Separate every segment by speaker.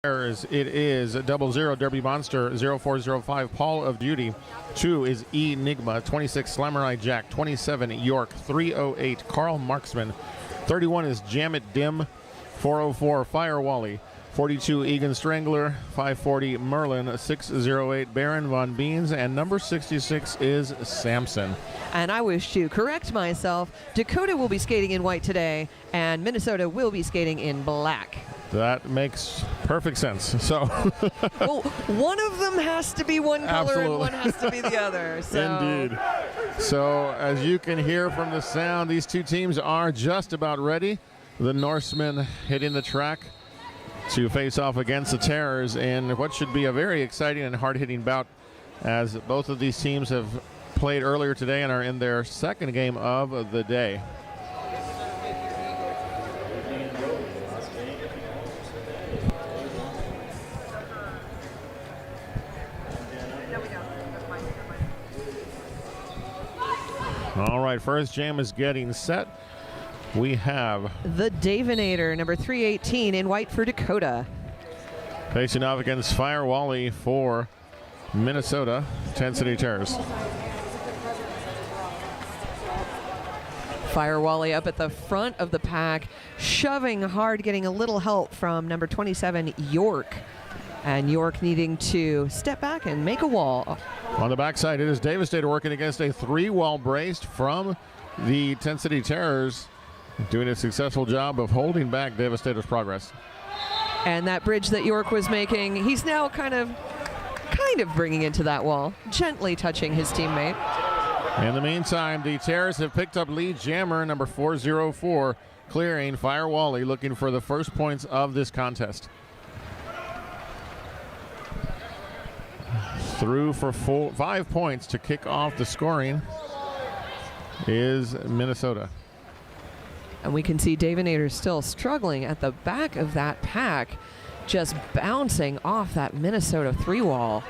Speaker 1: It is 00 Derby Monster 0405 Paul of Duty. 2 is Enigma. 26 Samurai Jack. 27 York. 308 Carl Marksman. 31 is Jam It Dim. 404 Fire Wally. 42 Egan Strangler. 540 Merlin. 608 Baron Von Beans. And number 66 is Samson.
Speaker 2: And I wish to correct myself. Dakota will be skating in white today, and Minnesota will be skating in black.
Speaker 1: That makes perfect sense. So,
Speaker 2: well, one of them has to be one color
Speaker 1: absolutely,
Speaker 2: and one has to be the other. So.
Speaker 1: Indeed. So, as you can hear from the sound, these two teams are just about ready. The Norsemen hitting the track to face off against the Terrors in what should be a very exciting and hard-hitting bout, as both of these teams have played earlier today and are in their second game of the day. All right, first jam is getting set. We have
Speaker 2: the Davinator, number 318 in white for Dakota.
Speaker 1: Facing off against Fire Wally for Minnesota, Tent City Terrors.
Speaker 2: Fire Wally up at the front of the pack, shoving hard, getting a little help from number 27, York. And York needing to step back and make a wall.
Speaker 1: On the backside, it is Devastator working against a 3-wall braced from the Tent City Terrors, doing a successful job of holding back Devastator's progress.
Speaker 2: And that bridge that York was making, he's now kind of bringing into that wall, gently touching his teammate.
Speaker 1: In the meantime, the Terrors have picked up lead jammer number 404, clearing Fire Wally, looking for the first points of this contest. Through for 5 points to kick off the scoring is Minnesota.
Speaker 2: And we can see Davinator still struggling at the back of that pack, just bouncing off that Minnesota 3-wall.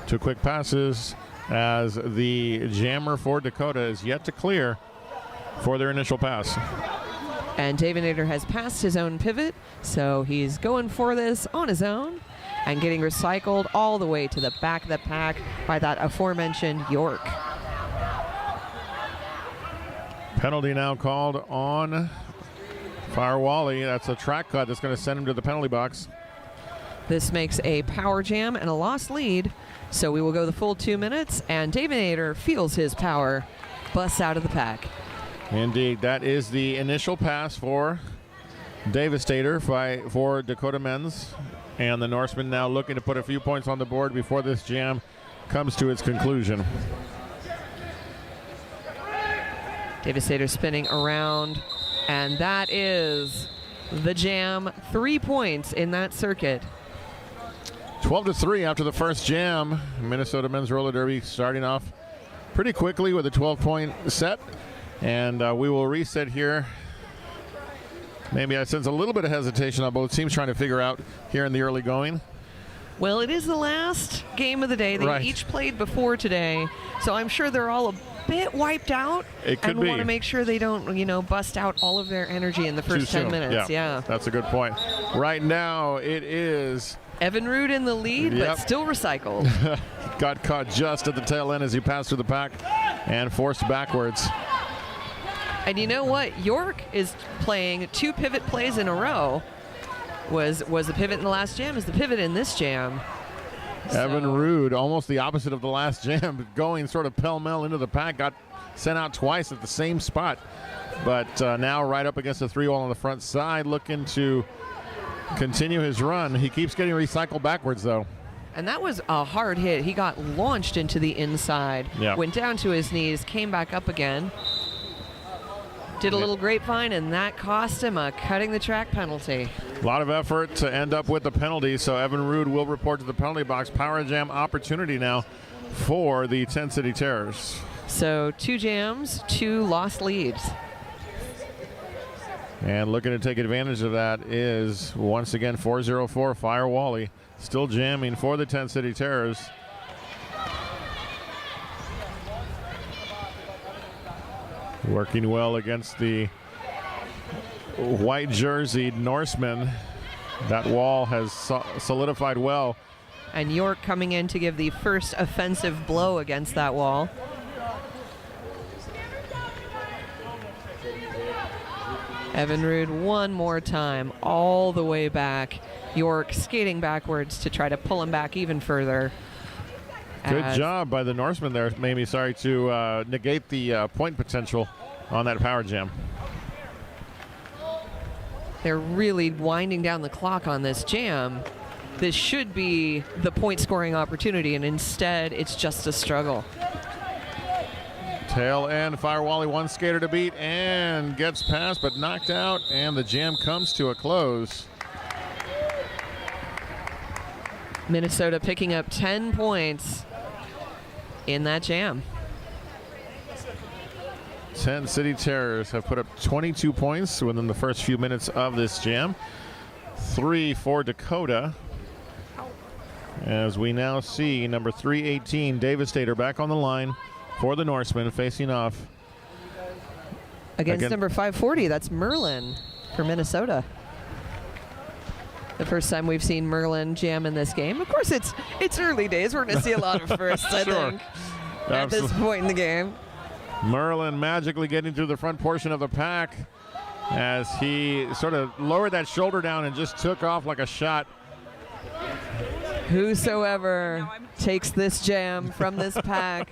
Speaker 1: 2 quick passes as the jammer for Dakota is yet to clear for their initial pass.
Speaker 2: And Davinator has passed his own pivot, so he's going for this on his own and getting recycled all the way to the back of the pack by that aforementioned York.
Speaker 1: Penalty now called on Fire Wally. That's a track cut that's going to send him to the penalty box.
Speaker 2: This makes a power jam and a lost lead, so we will go the full 2 minutes, and Davinator feels his power, busts out of the pack.
Speaker 1: Indeed, that is the initial pass for Devastator for Dakota men's. And the Norsemen now looking to put a few points on the board before this jam comes to its conclusion.
Speaker 2: Devastator spinning around, and that is the jam. 3 points in that circuit.
Speaker 1: 12-3 after the first jam. Minnesota men's roller derby starting off pretty quickly with a 12-point set. And we will reset here. Maybe I sense a little bit of hesitation on both teams trying to figure out here in the early going.
Speaker 2: Well, it is the last game of the day. They each played before today, so I'm sure they're all a bit wiped out.
Speaker 1: It could be.
Speaker 2: And want to make sure they don't, bust out all of their energy in the first 10 minutes. Yeah,
Speaker 1: that's a good point. Right now, it is
Speaker 2: Evan Rood in the lead, but still recycled.
Speaker 1: Got caught just at the tail end as he passed through the pack and forced backwards.
Speaker 2: And you know what? York is playing 2 pivot plays in a row. Was the pivot in the last jam, is the pivot in this jam.
Speaker 1: Evan Rood, almost the opposite of the last jam, going sort of pell-mell into the pack, got sent out twice at the same spot. But now right up against the 3-wall on the front side, looking to continue his run. He keeps getting recycled backwards, though.
Speaker 2: And that was a hard hit. He got launched into the inside, went down to his knees, came back up again. Did a little grapevine, and that cost him a cutting the track penalty.
Speaker 1: A lot of effort to end up with the penalty, so Evan Rood will report to the penalty box. Power jam opportunity now for the Tent City Terrors.
Speaker 2: So 2 jams, 2 lost leads.
Speaker 1: And looking to take advantage of that is, once again, 404 Fire Wally. Still jamming for the Tent City Terrors. Working well against the white jerseyed Norsemen. That wall has solidified well.
Speaker 2: And York coming in to give the first offensive blow against that wall. Evinrude one more time, all the way back. York skating backwards to try to pull him back even further.
Speaker 1: Good job by the Norsemen there, Mamie. Sorry to negate the point potential on that power jam.
Speaker 2: They're really winding down the clock on this jam. This should be the point scoring opportunity, and instead it's just a struggle.
Speaker 1: Tail end, Fire Wally, one skater to beat and gets past but knocked out, and the jam comes to a close.
Speaker 2: Minnesota picking up 10 points in that jam.
Speaker 1: 10 City Terrors have put up 22 points within the first few minutes of this jam. 3 for Dakota. As we now see number 318, Devastator, back on the line for the Norsemen, facing off
Speaker 2: against number 540. That's Merlin for Minnesota. The first time we've seen Merlin jam in this game. Of course, it's early days. We're going to see a lot of firsts, I think, at this point in the game.
Speaker 1: Merlin magically getting through the front portion of the pack as he sort of lowered that shoulder down and just took off like a shot.
Speaker 2: Whosoever takes this jam from this pack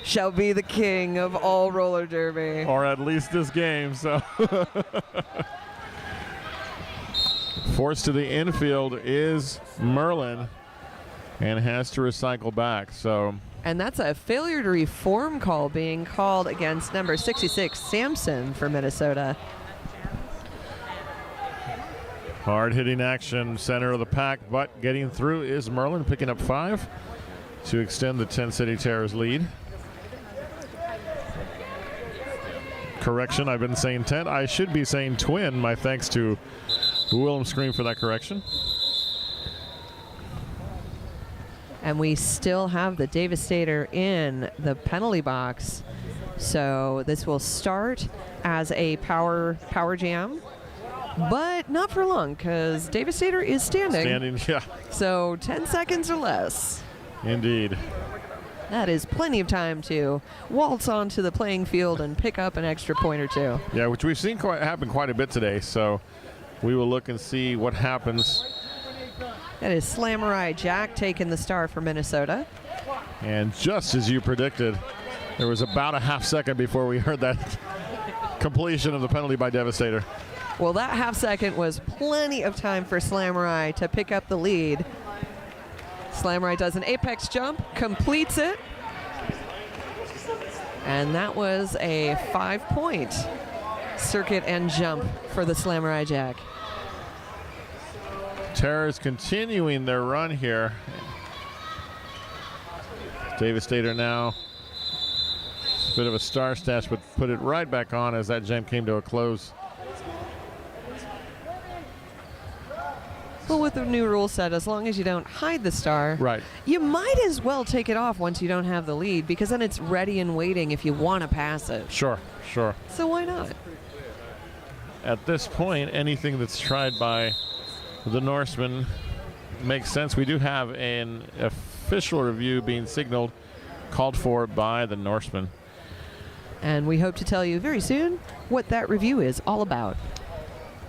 Speaker 2: shall be the king of all roller derby.
Speaker 1: Or at least this game, so. Forced to the infield is Merlin and has to recycle back, so.
Speaker 2: And that's a failure to reform call being called against number 66, Sampson, for Minnesota.
Speaker 1: Hard-hitting action, center of the pack, but getting through is Merlin, picking up 5 to extend the 10 City Terrors lead. Correction, I've been saying 10. I should be saying twin. My thanks to Willem Scream for that correction.
Speaker 2: And we still have the Devastator in the penalty box. So this will start as a power jam, but not for long because Devastator is standing.
Speaker 1: Standing, yeah.
Speaker 2: So 10 seconds or less.
Speaker 1: Indeed.
Speaker 2: That is plenty of time to waltz onto the playing field and pick up an extra point or two.
Speaker 1: Yeah, which we've seen happen quite a bit today. So we will look and see what happens.
Speaker 2: That is Slamurai Jack taking the star for Minnesota.
Speaker 1: And just as you predicted, there was about a half second before we heard that completion of the penalty by Devastator.
Speaker 2: Well, that half second was plenty of time for Slamurai to pick up the lead. Slamurai does an apex jump, completes it, and that was a 5-point circuit and jump for the Slamurai Jack.
Speaker 1: Terrors continuing their run here. Devastator now, bit of a star stash, but put it right back on as that jam came to a close.
Speaker 2: Well, with the new rule set, as long as you don't hide the star,
Speaker 1: right,
Speaker 2: you might as well take it off once you don't have the lead, because then it's ready and waiting if you want to pass it.
Speaker 1: Sure, sure.
Speaker 2: So why not?
Speaker 1: At this point, anything that's tried by the Norsemen makes sense. We do have an official review being signaled, called for by the Norsemen.
Speaker 2: And we hope to tell you very soon what that review is all about.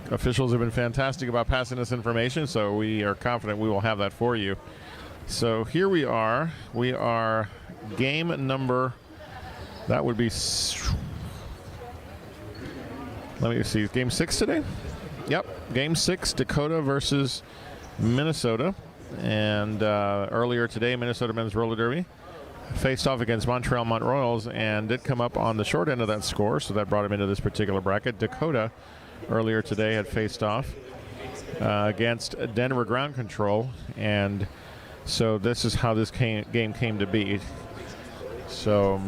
Speaker 1: Officials have been fantastic about passing us information, so we are confident we will have that for you. So here we are. We are game number, that would be, let me see, game 6 today? Yep, game 6, Dakota versus Minnesota. And earlier today, Minnesota Men's Roller Derby faced off against Montreal Mont Royals and did come up on the short end of that score, so that brought him into this particular bracket. Dakota earlier today had faced off against Denver Ground Control, and so this is how this game came to be. So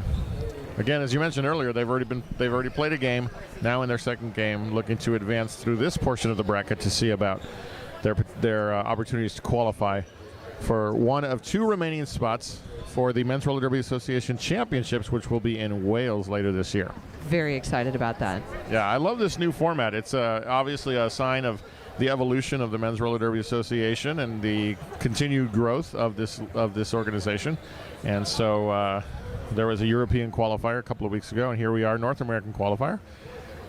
Speaker 1: again, as you mentioned earlier, they've already played a game, now in their second game, looking to advance through this portion of the bracket to see about their opportunities to qualify for one of 2 remaining spots for the Men's Roller Derby Association Championships, which will be in Wales later this year.
Speaker 2: Very excited about that.
Speaker 1: Yeah, I love this new format. It's obviously a sign of the evolution of the Men's Roller Derby Association and the continued growth of this organization. And so there was a European qualifier a couple of weeks ago, and here we are, North American qualifier.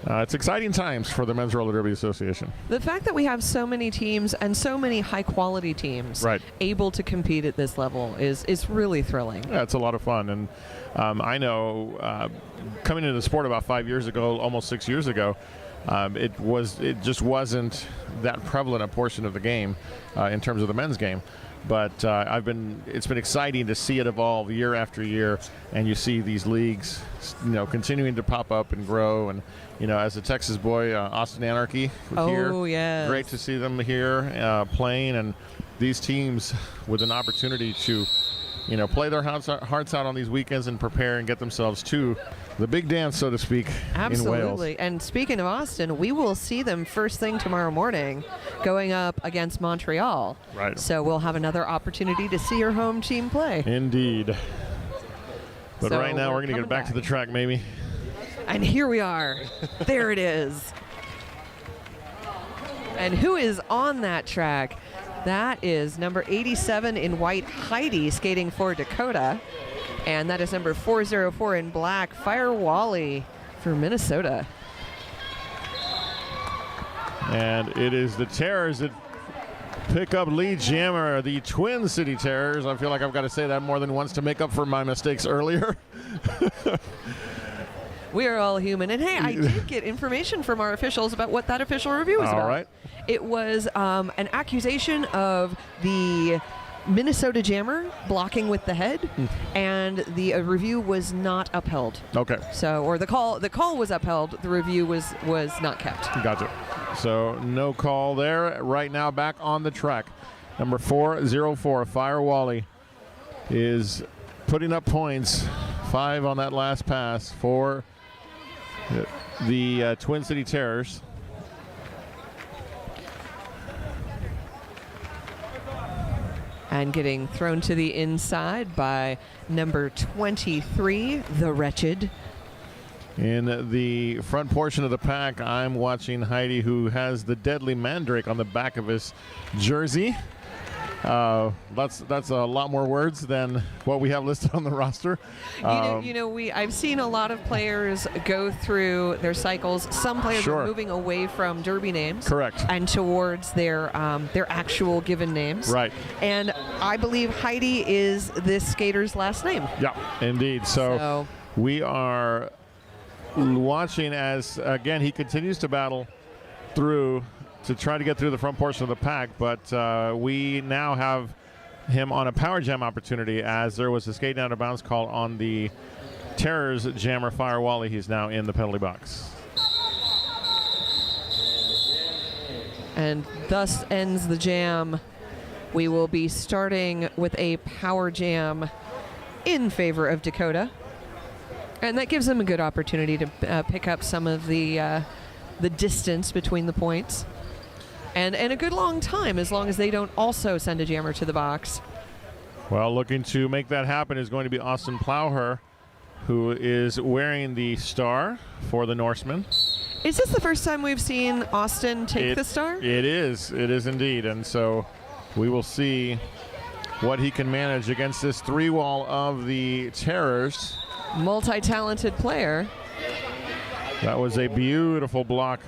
Speaker 1: It's exciting times for the Men's Roller Derby Association.
Speaker 2: The fact that we have so many teams and so many high-quality teams able to compete at this level is really thrilling.
Speaker 1: Yeah, it's a lot of fun. And I know coming into the sport about 5 years ago, almost 6 years ago, it just wasn't that prevalent a portion of the game in terms of the men's game. But it's been exciting to see it evolve year after year, and you see these leagues, continuing to pop up and grow. And as a Texas boy, Austin Anarchy here,
Speaker 2: yes.
Speaker 1: Great to see them here playing, and these teams with an opportunity to, play their hearts out on these weekends and prepare and get themselves to the big dance, so to speak,
Speaker 2: Absolutely.
Speaker 1: in Wales.
Speaker 2: And speaking of Austin, we will see them first thing tomorrow morning going up against Montreal.
Speaker 1: Right.
Speaker 2: So we'll have another opportunity to see your home team play.
Speaker 1: Indeed. But
Speaker 2: So
Speaker 1: right now we're going to get back to the track, maybe.
Speaker 2: And here we are. There it is. And who is on that track? That is number 87 in white, Heidi, skating for Dakota. And that is number 404 in black, Fire Wally for Minnesota.
Speaker 1: And it is the Terrors that pick up lead jammer, the Twin City Terrors. I feel like I've got to say that more than once to make up for my mistakes earlier.
Speaker 2: We are all human. And hey, I did get information from our officials about what that official review was about.
Speaker 1: All right.
Speaker 2: It was an accusation of the Minnesota jammer blocking with the head, and the review was not upheld.
Speaker 1: Okay.
Speaker 2: So, or the call was upheld. The review was not kept.
Speaker 1: Gotcha. So no call there. Right now, back on the track, number 404, Fire Wally, is putting up points. 5 on that last pass for the Twin City Terrors.
Speaker 2: And getting thrown to the inside by number 23, the Wretched.
Speaker 1: In the front portion of the pack, I'm watching Heidi, who has the Deadly Mandrake on the back of his jersey. That's a lot more words than what we have listed on the roster.
Speaker 2: I've seen a lot of players go through their cycles. Some players are moving away from Derby names,
Speaker 1: correct,
Speaker 2: and towards their actual given names.
Speaker 1: Right.
Speaker 2: And I believe Heidi is this skater's last name.
Speaker 1: Yeah, indeed. So we are watching as again he continues to battle through to try to get through the front portion of the pack, but we now have him on a power jam opportunity as there was a skate down to bounds call on the Terrors jammer Fire Wally. He's now in the penalty box.
Speaker 2: And thus ends the jam. We will be starting with a power jam in favor of Dakota. And that gives them a good opportunity to pick up some of the distance between the points. And a good long time, as long as they don't also send a jammer to the box.
Speaker 1: Well, looking to make that happen is going to be Austin Plowher, who is wearing the star for the Norsemen.
Speaker 2: Is this the first time we've seen Austin take the star?
Speaker 1: It is. It is indeed. And so we will see what he can manage against this 3-wall of the Terrors.
Speaker 2: Multi-talented player.
Speaker 1: That was a beautiful block.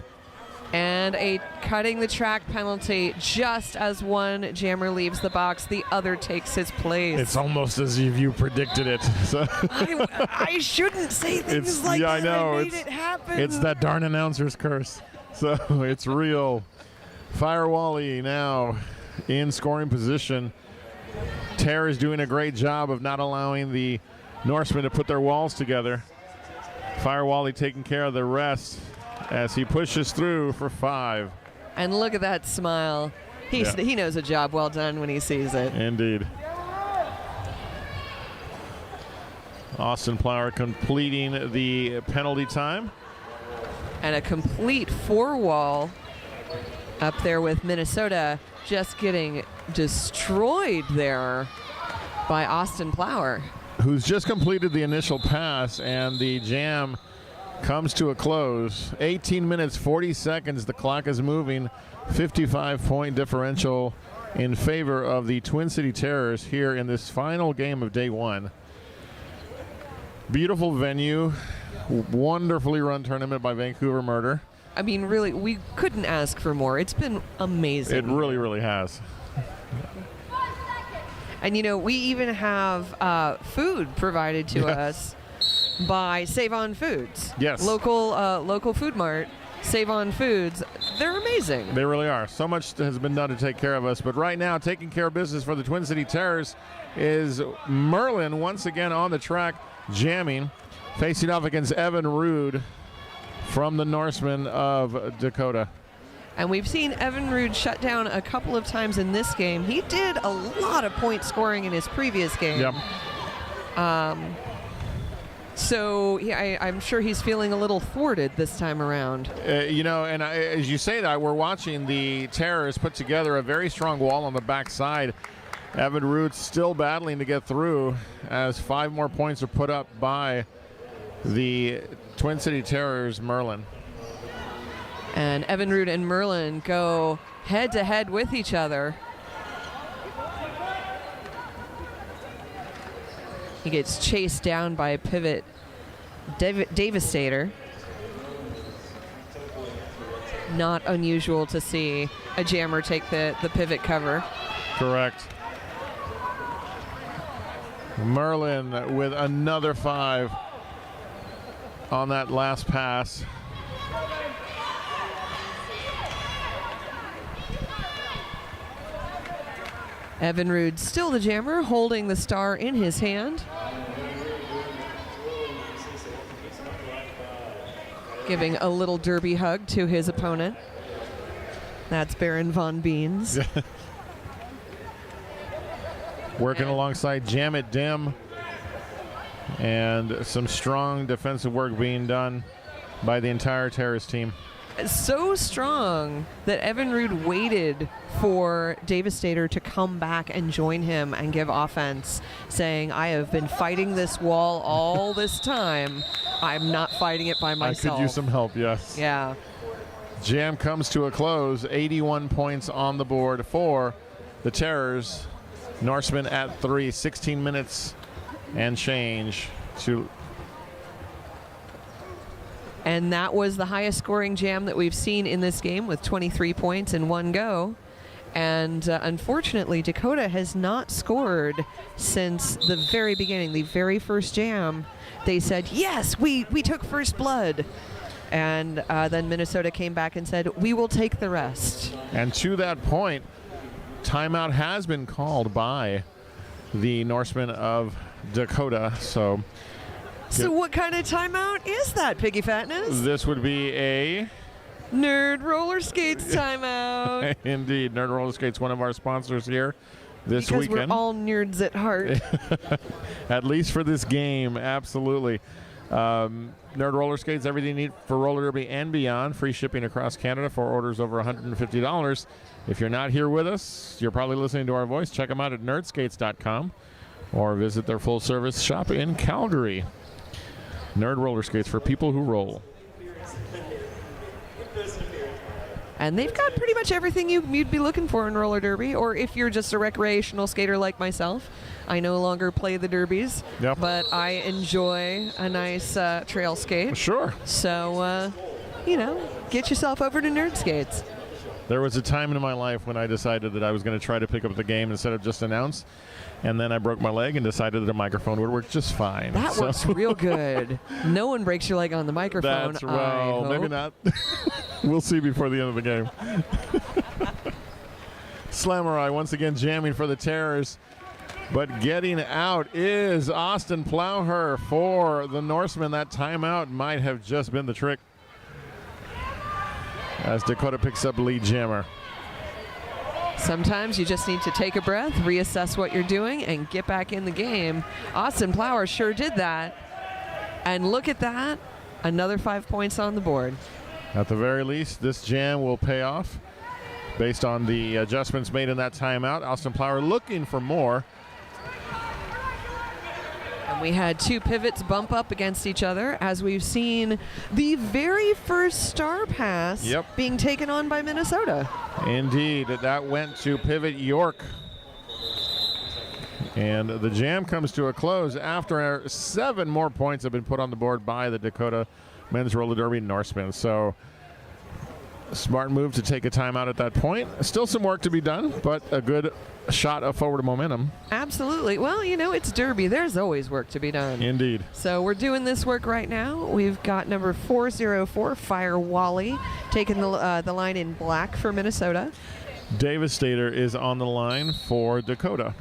Speaker 2: And a cutting the track penalty just as one jammer leaves the box, the other takes his place.
Speaker 1: It's almost as if you predicted it. So
Speaker 2: I shouldn't say things like that.
Speaker 1: I know.
Speaker 2: I made it happen.
Speaker 1: It's that darn announcer's curse. So it's real. Fire Wally now in scoring position. Terror is doing a great job of not allowing the Norsemen to put their walls together. Fire Wally taking care of the rest as he pushes through for 5.
Speaker 2: And look at that smile. He knows a job well done when he sees it.
Speaker 1: Indeed. Austin Plower completing the penalty time.
Speaker 2: And a complete 4-wall Up there with Minnesota, just getting destroyed there by Austin Plower,
Speaker 1: who's just completed the initial pass, and the jam comes to a close. 18 minutes, 40 seconds. The clock is moving. 55-point differential in favor of the Twin City Terrors here in this final game of day one. Beautiful venue. Wonderfully run tournament by Vancouver Murder.
Speaker 2: I mean, really, we couldn't ask for more. It's been amazing.
Speaker 1: It really, really has.
Speaker 2: And, you know, we even have food provided to us by Save On Foods.
Speaker 1: Yes.
Speaker 2: Local food mart, Save On Foods. They're amazing.
Speaker 1: They really are. So much has been done to take care of us. But right now, taking care of business for the Twin City Terrors is Merlin once again on the track, jamming, facing off against Evan Rude from the Norsemen of Dakota.
Speaker 2: And we've seen Evan Rude shut down a couple of times in this game. He did a lot of point scoring in his previous game.
Speaker 1: Yep.
Speaker 2: So yeah, I'm sure he's feeling a little thwarted this time around.
Speaker 1: You know, and as you say that, we're watching the Terrors put together a very strong wall on the backside. Evan Rude still battling to get through as 5 more points are put up by the Twin City Terrors, Merlin.
Speaker 2: And Evan Rude and Merlin go head-to-head with each other. He gets chased down by a pivot Devastator. Not unusual to see a jammer take the pivot cover.
Speaker 1: Correct. Merlin with another 5 on that last pass.
Speaker 2: Evan Rude still the jammer, holding the star in his hand. Giving a little derby hug to his opponent. That's Baron Von Beans.
Speaker 1: Working alongside Jam It Dim. And some strong defensive work being done by the entire Terrors team.
Speaker 2: So strong that Evan Rude waited for Devastator to come back and join him and give offense, saying, I have been fighting this wall all this time. I'm not fighting it by myself.
Speaker 1: I could use some help, yes.
Speaker 2: Yeah.
Speaker 1: Jam comes to a close. 81 points on the board for the Terrors. Norsemen at 3, 16 minutes and change to...
Speaker 2: And that was the highest scoring jam that we've seen in this game, with 23 points in one go. And unfortunately, Dakota has not scored since the very beginning, the very first jam. They said, yes, we took first blood. And then Minnesota came back and said, we will take the rest.
Speaker 1: And to that point, timeout has been called by the Norsemen of Dakota. So
Speaker 2: what kind of timeout is that, Piggy Fatness?
Speaker 1: This would be a...
Speaker 2: Nerd Roller Skates timeout.
Speaker 1: Indeed. Nerd Roller Skates, one of our sponsors here this weekend.
Speaker 2: Because we're all nerds at heart.
Speaker 1: At least for this game, absolutely. Nerd Roller Skates, everything you need for roller derby and beyond. Free shipping across Canada for orders over $150. If you're not here with us, you're probably listening to our voice. Check them out at nerdskates.com or visit their full-service shop in Calgary. Nerd Roller Skates for people who roll.
Speaker 2: And they've got pretty much everything you'd be looking for in roller derby, or if you're just a recreational skater like myself. I no longer play the derbies, but I enjoy a nice trail skate.
Speaker 1: Sure.
Speaker 2: So, get yourself over to Nerd Skates.
Speaker 1: There was a time in my life when I decided that I was going to try to pick up the game instead of just announce. And then I broke my leg and decided that a microphone would work just fine.
Speaker 2: That works real good. No one breaks your leg on the microphone.
Speaker 1: That's well, maybe not. We'll see before the end of the game. Slamurai once again jamming for the Terrors. But getting out is Austin Plowher for the Norsemen. That timeout might have just been the trick, as Dakota picks up lead jammer.
Speaker 2: Sometimes you just need to take a breath, reassess what you're doing, and get back in the game. Austin Plower sure did that. And look at that. Another 5 points on the board.
Speaker 1: At the very least, this jam will pay off. based on the adjustments made in that timeout. Austin Plower looking for more.
Speaker 2: And we had two pivots bump up against each other as we've seen the very first star pass being taken on by Minnesota.
Speaker 1: Indeed, that went to pivot York. And the jam comes to a close after 7 more points have been put on the board by the Dakota men's roller derby Norsemen. So smart move to take a timeout at that point. Still some work to be done, but a good shot of forward momentum.
Speaker 2: Absolutely. Well, you know, it's derby. There's always work to be done.
Speaker 1: Indeed.
Speaker 2: So we're doing this work right now. We've got number 404, Fire Wally, taking the line in black for Minnesota.
Speaker 1: Devastator is on the line for Dakota.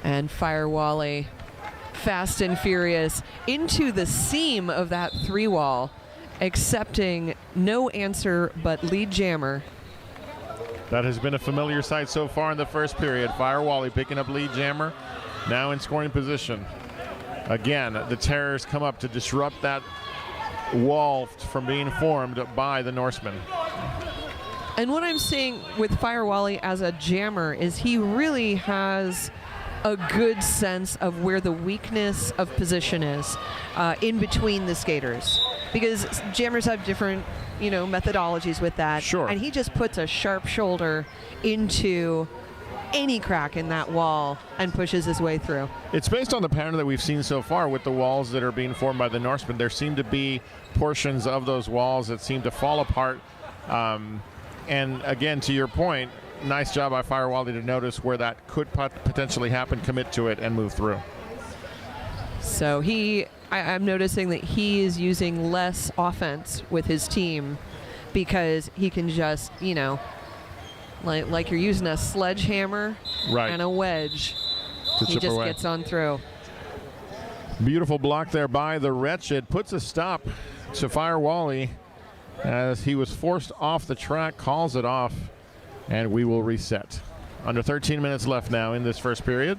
Speaker 2: And Fire Wally, fast and furious, into the seam of that 3-wall, accepting no answer but lead jammer.
Speaker 1: That has been a familiar sight so far in the first period. Fire Wally picking up lead jammer, now in scoring position. Again, the Terrors come up to disrupt that wall from being formed by the Norsemen.
Speaker 2: And what I'm seeing with Fire Wally as a jammer is he really has a good sense of where the weakness of position is in between the skaters, because jammers have different, you know, methodologies with that.
Speaker 1: Sure.
Speaker 2: And he just puts a sharp shoulder into any crack in that wall and pushes his way through.
Speaker 1: It's based on the pattern that we've seen so far with the walls that are being formed by the Norsemen. There seem to be portions of those walls that seem to fall apart. And again, to your point, nice job by Fire Wally to notice where that could potentially happen, commit to it, and move through.
Speaker 2: So I'm noticing that he is using less offense with his team because he can just, you know, like you're using a sledgehammer and a wedge. He just gets on through.
Speaker 1: Beautiful block there by the Wretched. Puts a stop to Fire Wally as he was forced off the track, calls it off, and we will reset. Under 13 minutes left now in this first period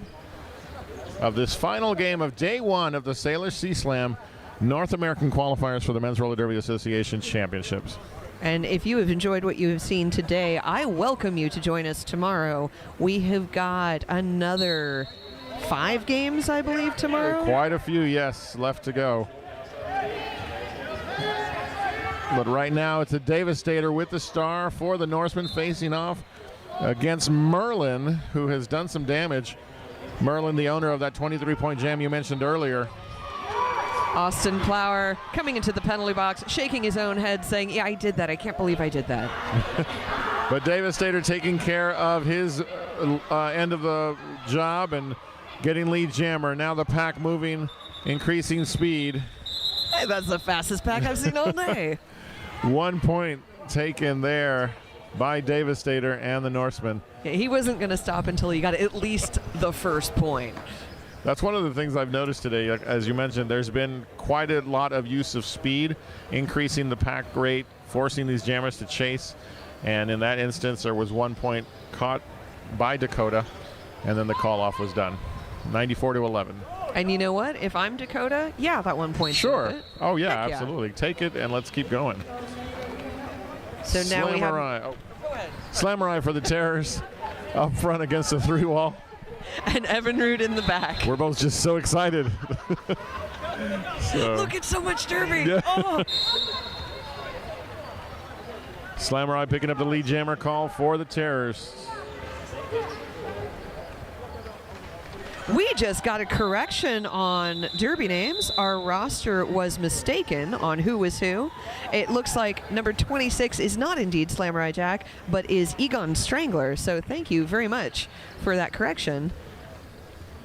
Speaker 1: of this final game of day 1 of the Salish Sea Slam North American Qualifiers for the Men's Roller Derby Association Championships.
Speaker 2: And if you have enjoyed what you have seen today, I welcome you to join us tomorrow. We have got another 5 games, I believe, tomorrow.
Speaker 1: Quite a few, yes, left to go. But right now it's a Devastator with the star for the Norsemen, facing off against Merlin, who has done some damage. Merlin, the owner of that 23-point jam you mentioned earlier.
Speaker 2: Austin Plower coming into the penalty box, shaking his own head, saying, yeah, I did that. I can't believe I did that.
Speaker 1: But Devastator taking care of his end of the job and getting lead jammer. Now the pack moving, increasing speed.
Speaker 2: Hey, that's the fastest pack I've seen all day.
Speaker 1: 1 point taken there by Devastator and the Norsemen.
Speaker 2: Yeah, he wasn't going to stop until he got at least the first point.
Speaker 1: That's one of the things I've noticed today. As you mentioned, there's been quite a lot of use of speed, increasing the pack rate, forcing these jammers to chase. And in that instance, there was 1 point caught by Dakota, and then the call-off was done. 94-11.
Speaker 2: And you know what? If I'm Dakota, yeah, that 1 point.
Speaker 1: Sure. Oh, yeah,
Speaker 2: Heck
Speaker 1: absolutely. Yeah. Take it, and let's keep going.
Speaker 2: So now we have...
Speaker 1: Go ahead. Slamerai for the Terrors up front against the 3-wall.
Speaker 2: And Evan Root in the back.
Speaker 1: We're both just so excited.
Speaker 2: Look, it's so much derby. Yeah. Oh.
Speaker 1: Slamerai picking up the lead jammer call for the Terrors.
Speaker 2: We just got a correction on derby names. Our roster was mistaken on who was who. It looks like number 26 is not indeed Slamerai Jack, but is Egon Strangler. So thank you very much for that correction.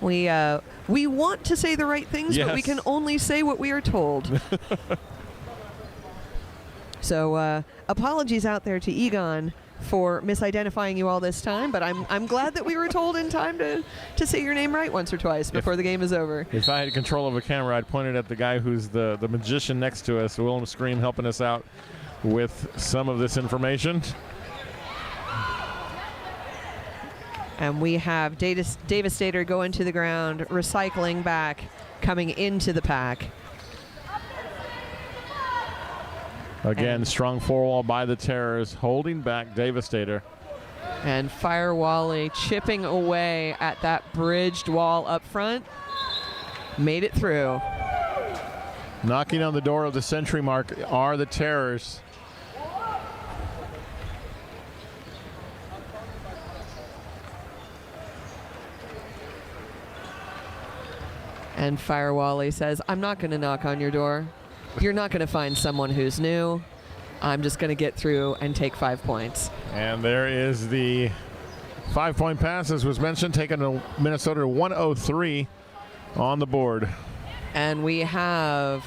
Speaker 2: We want to say the right things, yes, but we can only say what we are told. So apologies out there to Egon for misidentifying you all this time, but I'm glad that we were told in time to say your name right once or twice before the game is over.
Speaker 1: If I had control of a camera, I'd point it at the guy who's the magician next to us, Willem Scream, helping us out with some of this information.
Speaker 2: And we have Devastator going to the ground, recycling back, coming into the pack.
Speaker 1: Again, strong four-wall by the Terrors, holding back Devastator.
Speaker 2: And Fire Wally chipping away at that bridged wall up front. Made it through.
Speaker 1: Knocking on the door of the century mark are the Terrors.
Speaker 2: And Fire Wally says, I'm not going to knock on your door. You're not going to find someone who's new. I'm just going to get through and take 5 points.
Speaker 1: And there is the 5-point pass, as was mentioned, taking Minnesota to 103 on the board.
Speaker 2: And we have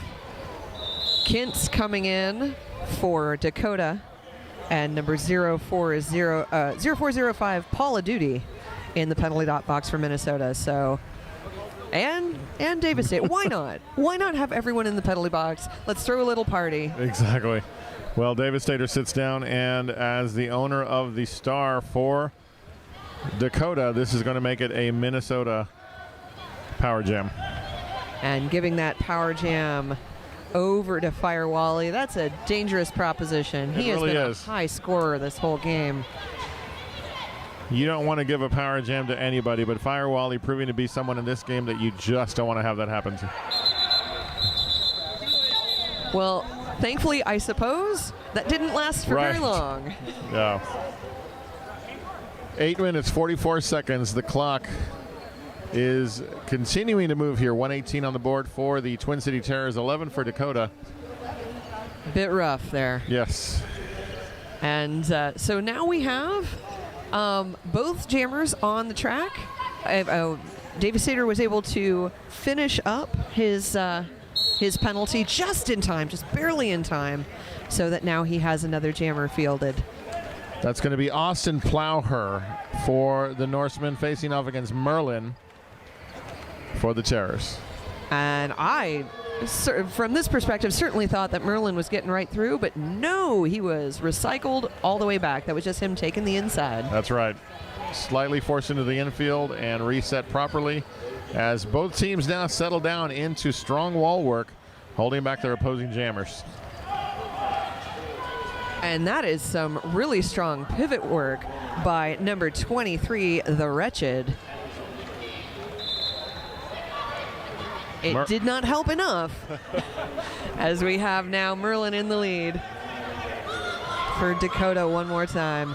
Speaker 2: Kintz coming in for Dakota, and number 0405 Paula Duty in the penalty dot box for Minnesota. So, and Devastator. Why not? Why not have everyone in the penalty box? Let's throw a little party.
Speaker 1: Exactly. Well, Devastator sits down, and as the owner of the star for Dakota, this is going to make it a Minnesota Power Jam.
Speaker 2: And giving that Power Jam over to Fire Wally, that's a dangerous proposition. He has been a high scorer this whole game.
Speaker 1: You don't want to give a Power Jam to anybody, but Fire Wally proving to be someone in this game that you just don't want to have that happen to.
Speaker 2: Well, thankfully, I suppose, that didn't last for very long.
Speaker 1: Yeah. 8 minutes, 44 seconds. The clock is continuing to move here. 118 on the board for the Twin City Terrors, 11 for Dakota.
Speaker 2: Bit rough there.
Speaker 1: Yes.
Speaker 2: And so now we have both jammers on the track. Devastator was able to finish up his penalty just in time, just barely in time, so that now he has another jammer fielded.
Speaker 1: That's going to be Austin Plowher for the Norsemen, facing off against Merlin for the Terrors.
Speaker 2: And I, from this perspective, certainly thought that Merlin was getting right through, but no, he was recycled all the way back. That was just him taking the inside.
Speaker 1: That's right. Slightly forced into the infield and reset properly, as both teams now settle down into strong wall work, holding back their opposing jammers.
Speaker 2: And that is some really strong pivot work by number 23, the Wretched. It did not help enough, as we have now Merlin in the lead for Dakota one more time,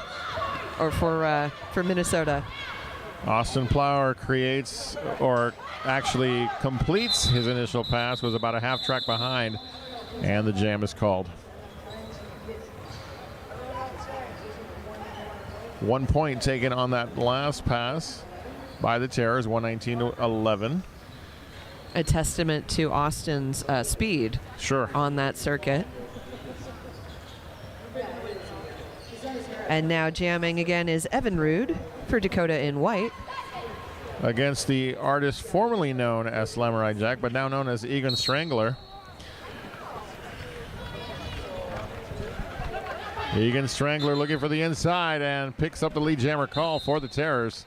Speaker 2: or for Minnesota.
Speaker 1: Austin Plower creates, or actually completes his initial pass, was about a half track behind, and the jam is called. 1 point taken on that last pass by the Terrors, 119 to 11.
Speaker 2: A testament to Austin's speed on that circuit. And now jamming again is Evan Rude for Dakota in white.
Speaker 1: Against the artist formerly known as Samurai Jack, but now known as Egan Strangler. Egan Strangler looking for the inside and picks up the lead jammer call for the Terrors.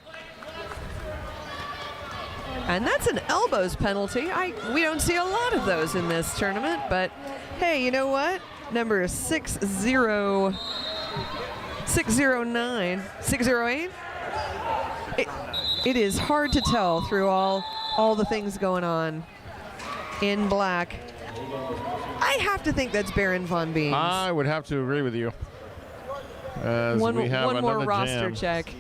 Speaker 2: And that's an elbows penalty. We don't see a lot of those in this tournament, but hey, you know what? Number 608. It is hard to tell through all the things going on in black. I have to think that's Baron Von Beans.
Speaker 1: I would have to agree with you. As
Speaker 2: one
Speaker 1: we have
Speaker 2: more roster
Speaker 1: jam.
Speaker 2: check.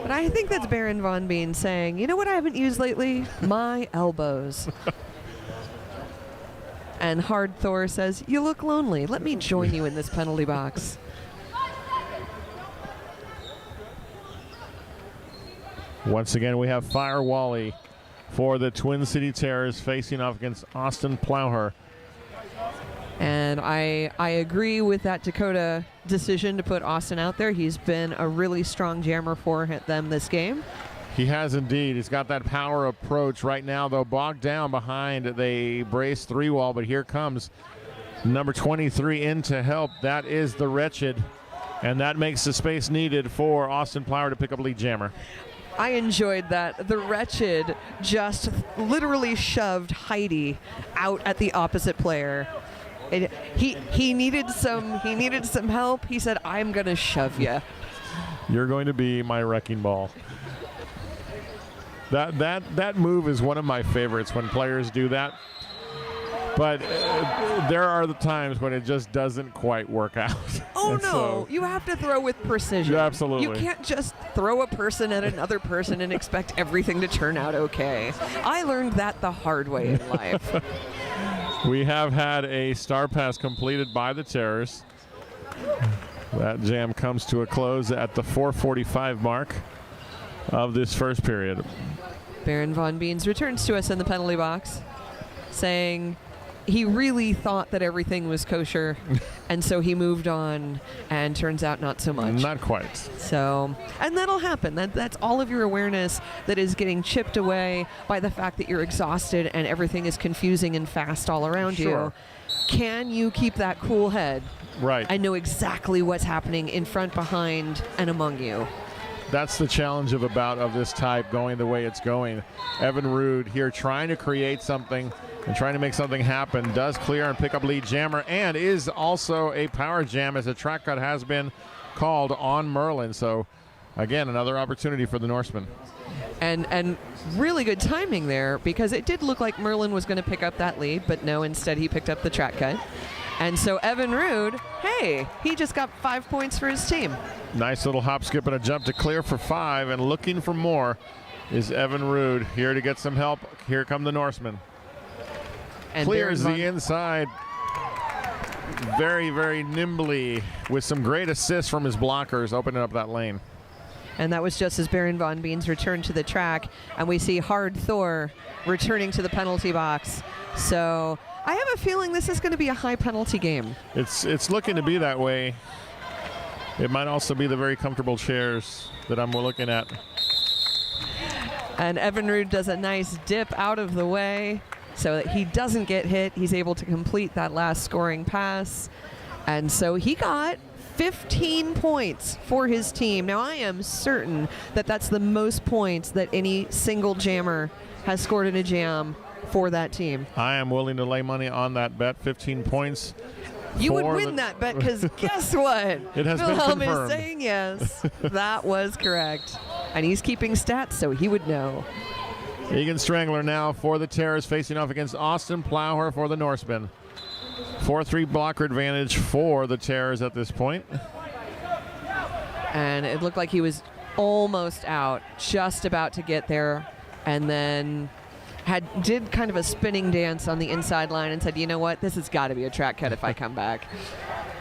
Speaker 2: But I think that's Baron Von Beans saying, you know what I haven't used lately? My elbows. And Hard Thor says, you look lonely. Let me join you in this penalty box.
Speaker 1: Once again, we have Fire Wally for the Twin City Terrors facing off against Austin Plowher.
Speaker 2: And I agree with that Dakota decision to put Austin out there. He's been a really strong jammer for them this game.
Speaker 1: He has indeed. He's got that power approach right now, though, bogged down behind the brace 3-wall. But here comes number 23 in to help. That is the Wretched. And that makes the space needed for Austin Plower to pick up lead jammer.
Speaker 2: I enjoyed that. The Wretched just literally shoved Heidi out at the opposite player. He needed some help. He said, "I'm gonna shove you."
Speaker 1: You're going to be my wrecking ball. That move is one of my favorites when players do that. But there are the times when it just doesn't quite work out.
Speaker 2: Oh, no. So, you have to throw with precision.
Speaker 1: Yeah, absolutely.
Speaker 2: You can't just throw a person at another person and expect everything to turn out okay. I learned that the hard way in life.
Speaker 1: We have had a star pass completed by the Terrors. That jam comes to a close at the 4:45 mark of this first period.
Speaker 2: Baron Von Beans returns to us in the penalty box, saying he really thought that everything was kosher, and so he moved on, and turns out not so much.
Speaker 1: Not quite.
Speaker 2: So, and that'll happen. That's all of your awareness that is getting chipped away by the fact that you're exhausted and everything is confusing and fast all around you. Can you keep that cool head?
Speaker 1: Right.
Speaker 2: And know exactly what's happening in front, behind, and among you?
Speaker 1: That's the challenge of a bout of this type going the way it's going. Evan Rude here trying to create something and trying to make something happen. Does clear and pick up lead jammer, and is also a power jam as a track cut has been called on Merlin. So again, another opportunity for the Norsemen.
Speaker 2: And really good timing there, because it did look like Merlin was going to pick up that lead, but no, instead he picked up the track cut. And so Evan Rude, hey, he just got 5 points for his team.
Speaker 1: Nice little hop, skip, and a jump to clear for 5, and looking for more is Evan Rude here to get some help. Here come the Norsemen. And clears the inside very, very nimbly with some great assists from his blockers, opening up that lane.
Speaker 2: And that was just as Baron Von Beans returned to the track, and we see Hard Thor returning to the penalty box. So I have a feeling this is going to be a high penalty game.
Speaker 1: It's looking to be that way. It might also be the very comfortable chairs that I'm looking at.
Speaker 2: And Evan Rude does a nice dip out of the way so that he doesn't get hit. He's able to complete that last scoring pass. And so he got 15 points for his team. Now, I am certain that that's the most points that any single jammer has scored in a jam for that team.
Speaker 1: I am willing to lay money on that bet. 15 points.
Speaker 2: You would win that bet, because guess what?
Speaker 1: It has been
Speaker 2: Wilhelm
Speaker 1: confirmed.
Speaker 2: is saying yes. That was correct. And he's keeping stats, so he would know.
Speaker 1: Egan Strangler now for the Terrors, facing off against Austin Plowher for the Norsemen. 4-3 blocker advantage for the Terrors at this point.
Speaker 2: And it looked like he was almost out, just about to get there, and then did kind of a spinning dance on the inside line and said, you know what, this has got to be a track cut if I come back.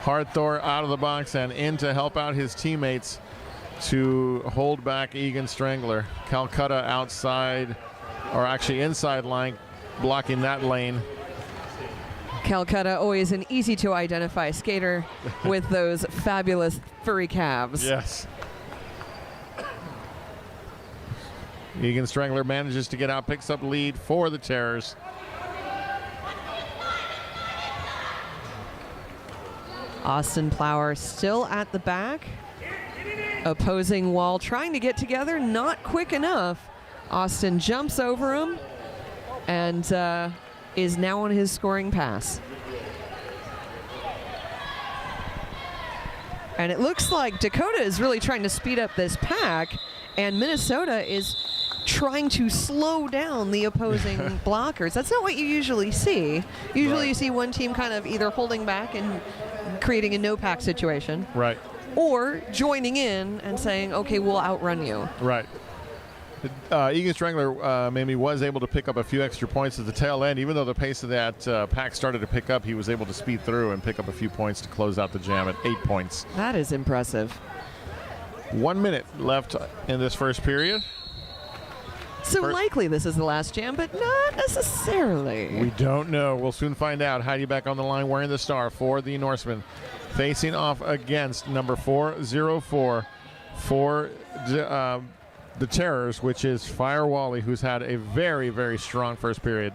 Speaker 1: Hard Thor out of the box and in to help out his teammates to hold back Egan Strangler. Calcutta outside, or actually inside line, blocking that lane.
Speaker 2: Calcutta, always an easy to identify skater with those fabulous furry calves.
Speaker 1: Yes. Egan Strangler manages to get out, picks up lead for the Terrors.
Speaker 2: Austin Plower still at the back. Opposing wall trying to get together, not quick enough. Austin jumps over him and is now on his scoring pass. And it looks like Dakota is really trying to speed up this pack, and Minnesota is trying to slow down the opposing blockers. That's not what you usually see. Usually you see one team kind of either holding back and creating a no-pack situation.
Speaker 1: Right.
Speaker 2: Or joining in and saying, okay, we'll outrun you.
Speaker 1: Right. Egan Strangler maybe was able to pick up a few extra points at the tail end. Even though the pace of that pack started to pick up, he was able to speed through and pick up a few points to close out the jam at 8 points.
Speaker 2: That is impressive.
Speaker 1: 1 minute left in this first period.
Speaker 2: So likely this is the last jam, but not necessarily.
Speaker 1: We don't know. We'll soon find out. Heidi back on the line wearing the star for the Norsemen. Facing off against number 404 for the Terrors, which is Fire Wally, who's had a very, very strong first period.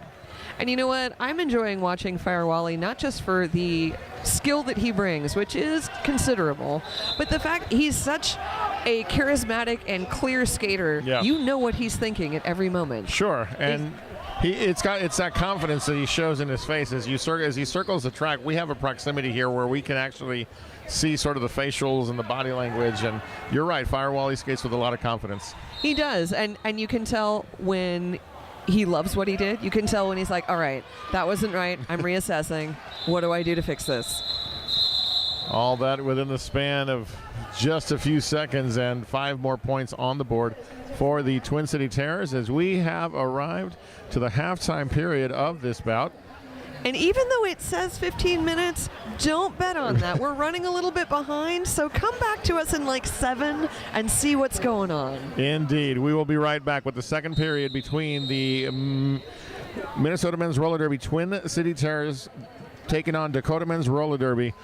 Speaker 2: And you know what? I'm enjoying watching Fire Wally, not just for the skill that he brings, which is considerable, but the fact he's such a charismatic and clear skater.
Speaker 1: Yeah.
Speaker 2: You know what he's thinking at every moment.
Speaker 1: Sure. And It's that confidence that he shows in his face as he circles the track. We have a proximity here where we can actually see sort of the facials and the body language. And you're right, Firewall, he skates with a lot of confidence.
Speaker 2: He does, and you can tell when he loves what he did. You can tell when he's like, all right, that wasn't right. I'm reassessing. What do I do to fix this?
Speaker 1: All that within the span of just a few seconds, and 5 more points on the board for the Twin City Terrors as we have arrived to the halftime period of this bout.
Speaker 2: And even though it says 15 minutes, don't bet on that. We're running a little bit behind, so come back to us in like 7 and see what's going on.
Speaker 1: Indeed. We will be right back with the second period between the Minnesota Men's Roller Derby Twin City Terrors taking on Dakota Men's Roller Derby.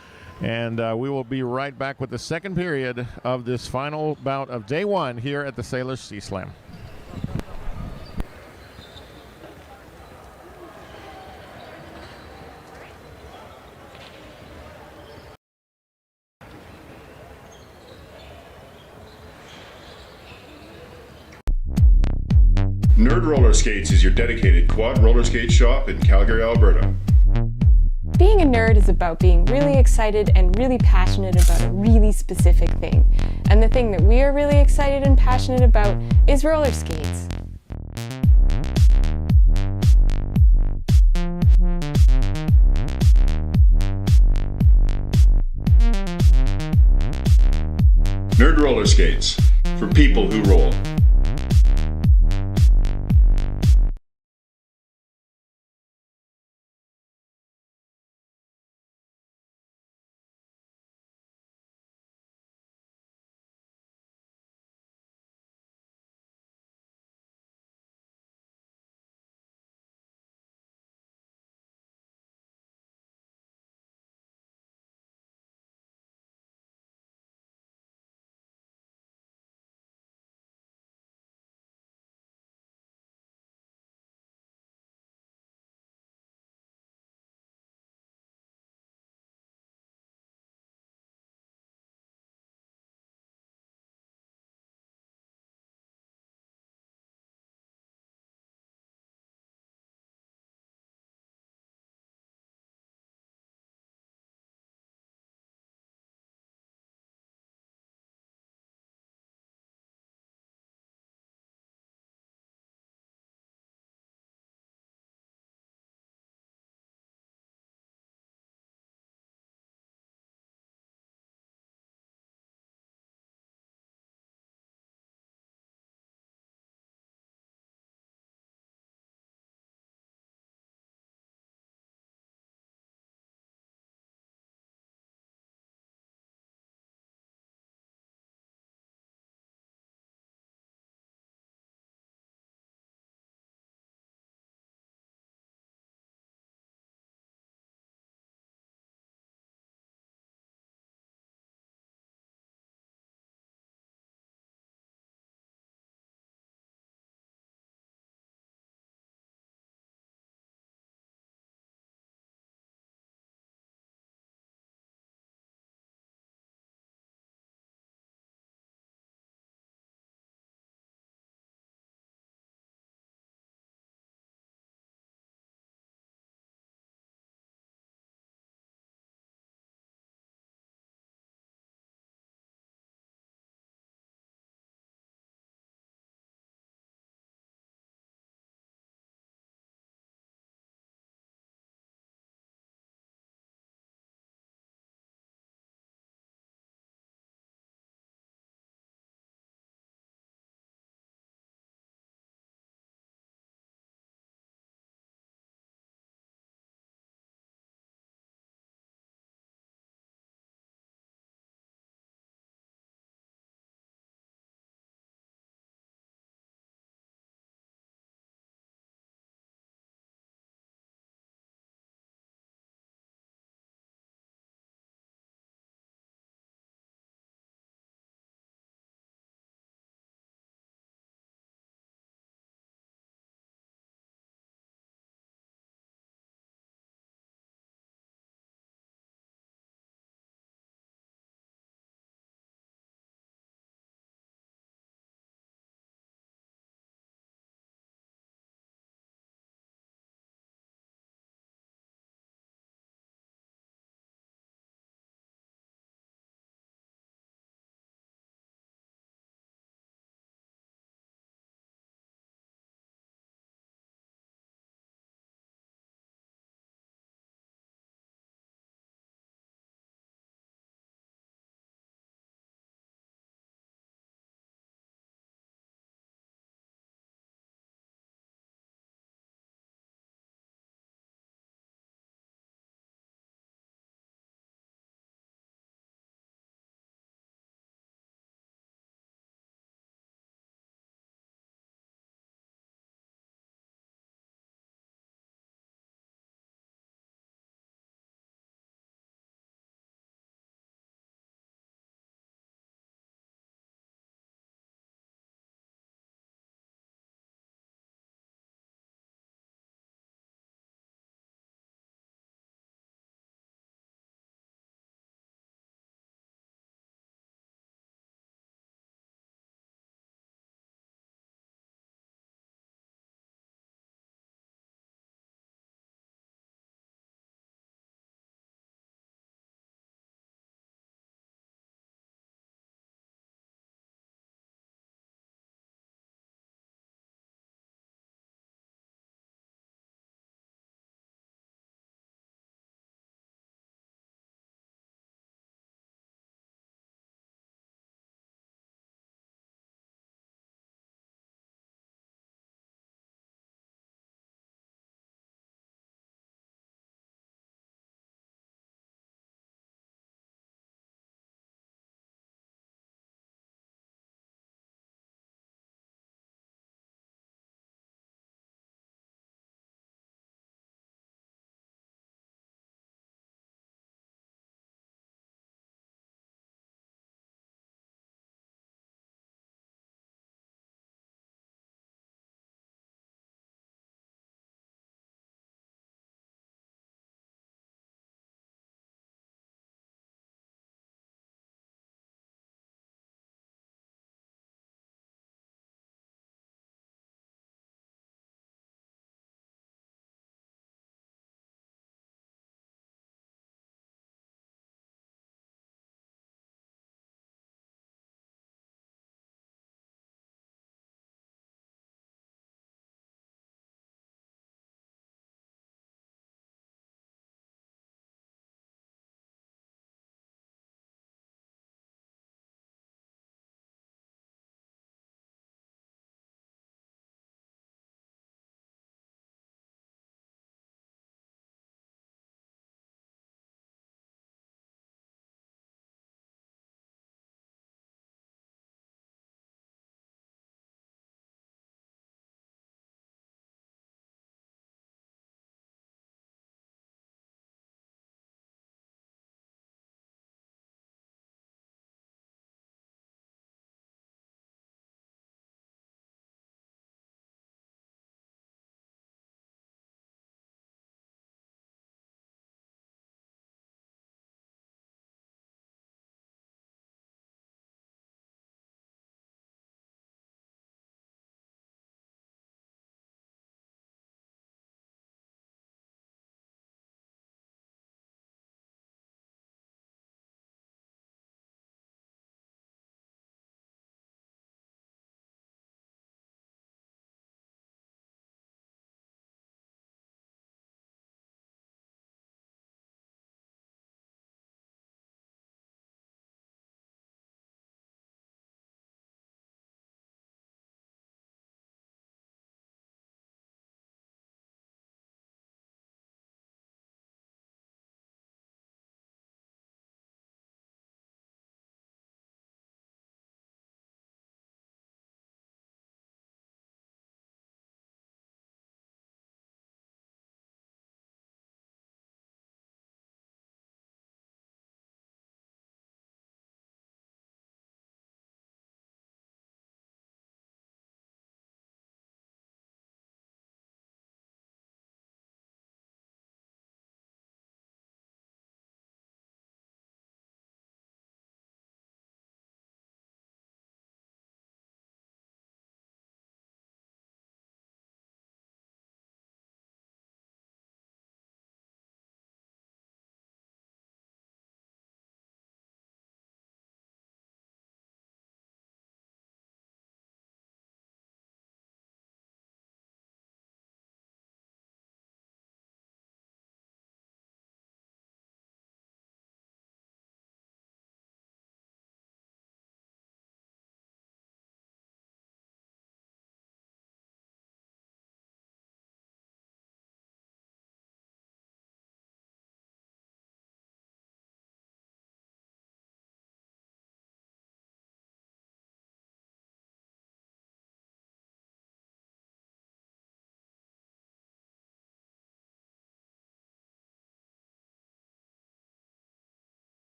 Speaker 1: And we will be right back with the second period of this final bout of day 1 here at the Salish Sea Slam.
Speaker 3: Nerd Roller Skates is your dedicated quad roller skate shop in Calgary, Alberta.
Speaker 4: Being a nerd is about being really excited and really passionate about a really specific thing. And the thing that we are really excited and passionate about is roller skates.
Speaker 3: Nerd Roller Skates, for people who roll.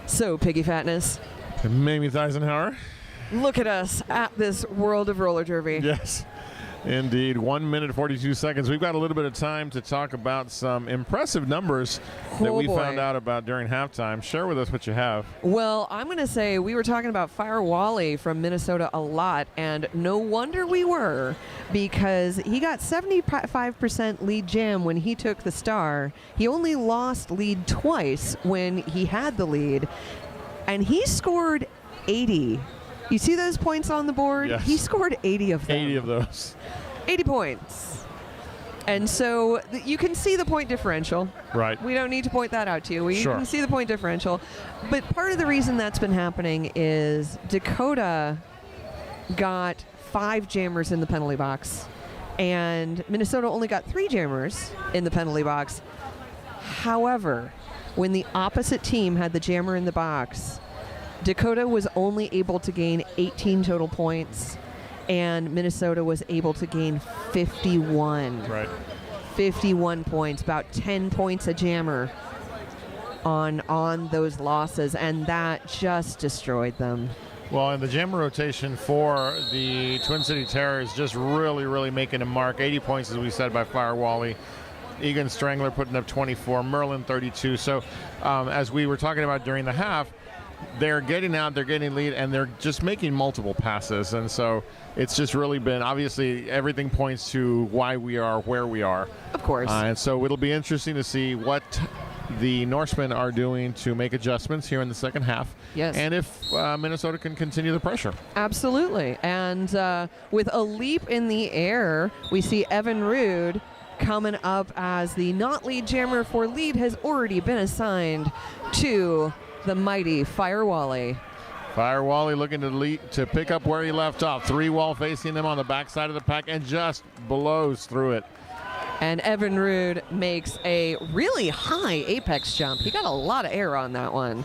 Speaker 2: So, Piggy Fatness.
Speaker 1: Mamie Eisenhower.
Speaker 2: Look at us at this World of Roller Derby.
Speaker 1: Yes, indeed. 1 minute, 42 seconds. We've got a little bit of time to talk about some impressive numbers that we found out about during halftime. Share with us what you have.
Speaker 2: Well, I'm going to say we were talking about Fire Wally from Minnesota a lot, and no wonder we were, because he got 75% lead jam when he took the star. He only lost lead twice when he had the lead, and he scored 80. You see those points on the board?
Speaker 1: Yes.
Speaker 2: He scored 80 of them.
Speaker 1: 80 of those.
Speaker 2: 80 points. And so you can see the point differential.
Speaker 1: Right.
Speaker 2: We don't need to point that out to you. You
Speaker 1: Sure.
Speaker 2: can see the point differential. But part of the reason that's been happening is Dakota got 5 jammers in the penalty box, and Minnesota only got 3 jammers in the penalty box. However, when the opposite team had the jammer in the box, Dakota was only able to gain 18 total points, and Minnesota was able to gain 51.
Speaker 1: Right.
Speaker 2: 51 points, about 10 points a jammer on those losses, and that just destroyed them.
Speaker 1: Well, and the jammer rotation for the Twin City Terrors just really making a mark. 80 points, as we said, by Fire Wally. Egan Strangler putting up 24, Merlin 32. So as we were talking about during the half, they're getting out, they're getting lead, and they're just making multiple passes. And so it's just really been, obviously, everything points to why we are where we are.
Speaker 2: Of course.
Speaker 1: And so it'll be interesting to see what the Norsemen are doing to make adjustments here in the second half.
Speaker 2: Yes.
Speaker 1: And if Minnesota can continue the pressure.
Speaker 2: Absolutely. And with a leap in the air, we see Evan Rude coming up as the not lead jammer for lead has already been assigned to the mighty Fire Wally.
Speaker 1: Fire Wally looking to pick up where he left off. 3 wall facing them on the backside of the pack and just blows through it.
Speaker 2: And Evan Rude makes a really high apex jump. He got a lot of air on that one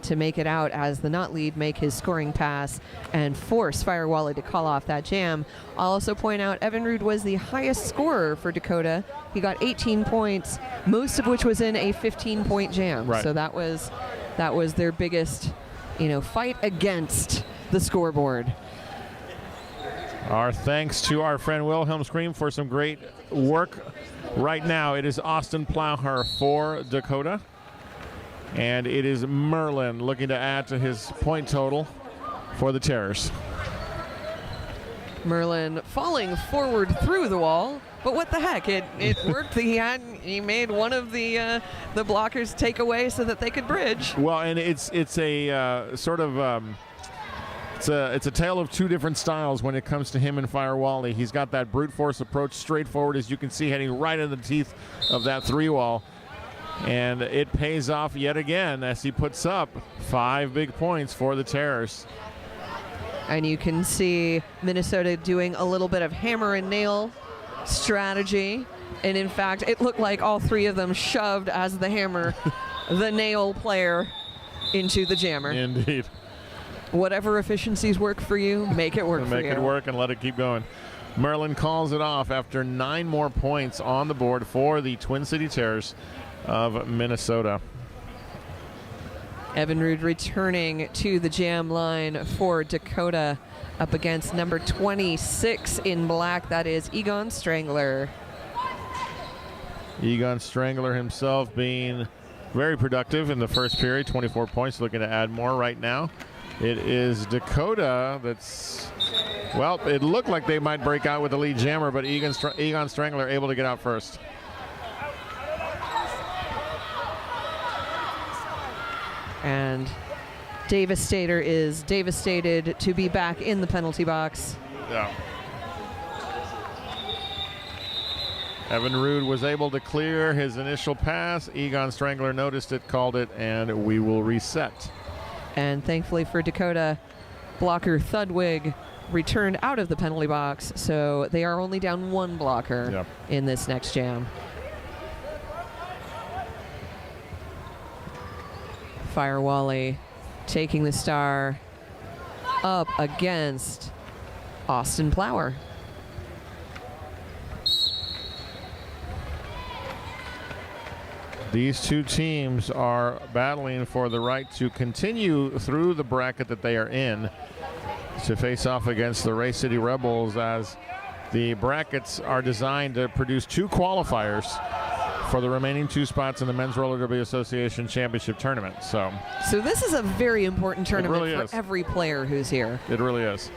Speaker 2: to make it out as the not lead make his scoring pass and force Fire Wally to call off that jam. I'll also point out Evan Rude was the highest scorer for Dakota. He got 18 points, most of which was in a 15-point jam.
Speaker 1: Right.
Speaker 2: So that was their biggest, fight against the scoreboard.
Speaker 1: Our thanks to our friend Wilhelm Scream for some great work. Right now, it is Austin Plowher for Dakota. And it is Merlin looking to add to his point total for the Terrors.
Speaker 2: Merlin falling forward through the wall, but what the heck? It worked. He made one of the blockers take away so that they could bridge.
Speaker 1: Well, and it's a sort of it's a tale of two different styles when it comes to him and Fire Wally. He's got that brute force approach, straightforward, as you can see, heading right in the teeth of that 3-wall. And it pays off yet again as he puts up 5 big points for the Terrors.
Speaker 2: And you can see Minnesota doing a little bit of hammer and nail strategy. And in fact, it looked like all 3 of them shoved as the hammer, the nail player into the jammer.
Speaker 1: Indeed.
Speaker 2: Whatever efficiencies work for you, make it work for you.
Speaker 1: Make it work and let it keep going. Merlin calls it off after 9 more points on the board for the Twin City Terrors of Minnesota.
Speaker 2: Evan Rude returning to the jam line for Dakota up against number 26 in black. That is Egon Strangler.
Speaker 1: Egon Strangler himself being very productive in the first period. 24 points, looking to add more right now. It is Dakota that's, well, it looked like they might break out with the lead jammer, but Egon Strangler able to get out first.
Speaker 2: And Devastator is devastated to be back in the penalty box.
Speaker 1: Yeah. Evan Rude was able to clear his initial pass. Egon Strangler noticed it, called it, and we will reset.
Speaker 2: And thankfully for Dakota, blocker Thudwig returned out of the penalty box, so they are only down one blocker in this next jam. Fire Wally taking the star up against Austin Plower.
Speaker 1: These two teams are battling for the right to continue through the bracket that they are in to face off against the Race City Rebels, as the brackets are designed to produce 2 qualifiers for the remaining 2 spots in the Men's Roller Derby Association Championship Tournament. So
Speaker 2: this is a very important tournament
Speaker 1: really
Speaker 2: for
Speaker 1: is.
Speaker 2: every player who's here.
Speaker 1: It really is.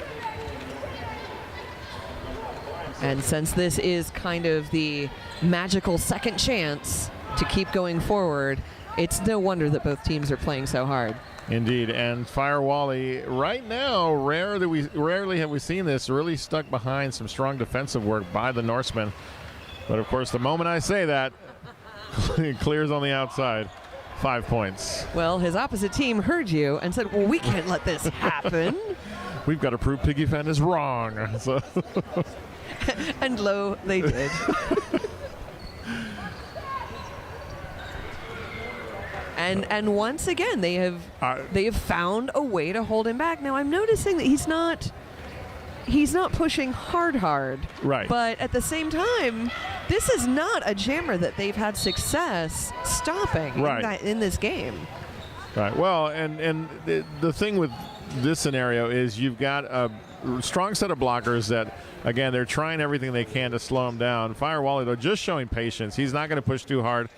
Speaker 2: And since this is kind of the magical second chance to keep going forward, it's no wonder that both teams are playing so hard.
Speaker 1: Indeed, and Fire Wally right now, rarely have we seen this, really stuck behind some strong defensive work by the Norsemen. But of course, the moment I say that, it clears on the outside. 5 points.
Speaker 2: Well, his opposite team heard you and said, well, we can't let this happen.
Speaker 1: We've got to prove Piggy Fan is wrong. So
Speaker 2: and lo, they did. And once again, they have found a way to hold him back. Now I'm noticing that he's not pushing hard,
Speaker 1: right?
Speaker 2: But at the same time, this is not a jammer that they've had success stopping in this game.
Speaker 1: Right. Well, and the thing with this scenario is you've got a strong set of blockers that, again, they're trying everything they can to slow him down. Fire Wally, though, just showing patience. He's not going to push too hard.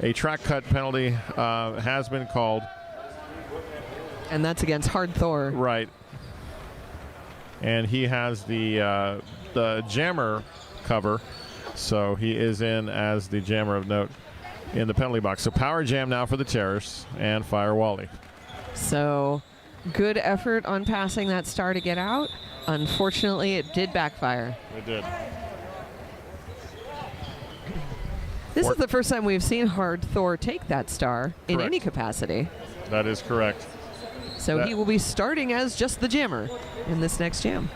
Speaker 1: A track cut penalty has been called.
Speaker 2: And that's against Hard Thor.
Speaker 1: Right. And he has the jammer cover, so he is in as the jammer of note in the penalty box. So power jam now for the Terrors and Fire Wally.
Speaker 2: So good effort on passing that star to get out. Unfortunately, it did backfire.
Speaker 1: It did.
Speaker 2: This is the first time we've seen Hard Thor take that star in any capacity.
Speaker 1: That is correct.
Speaker 2: So he will be starting as just the jammer in this next jam.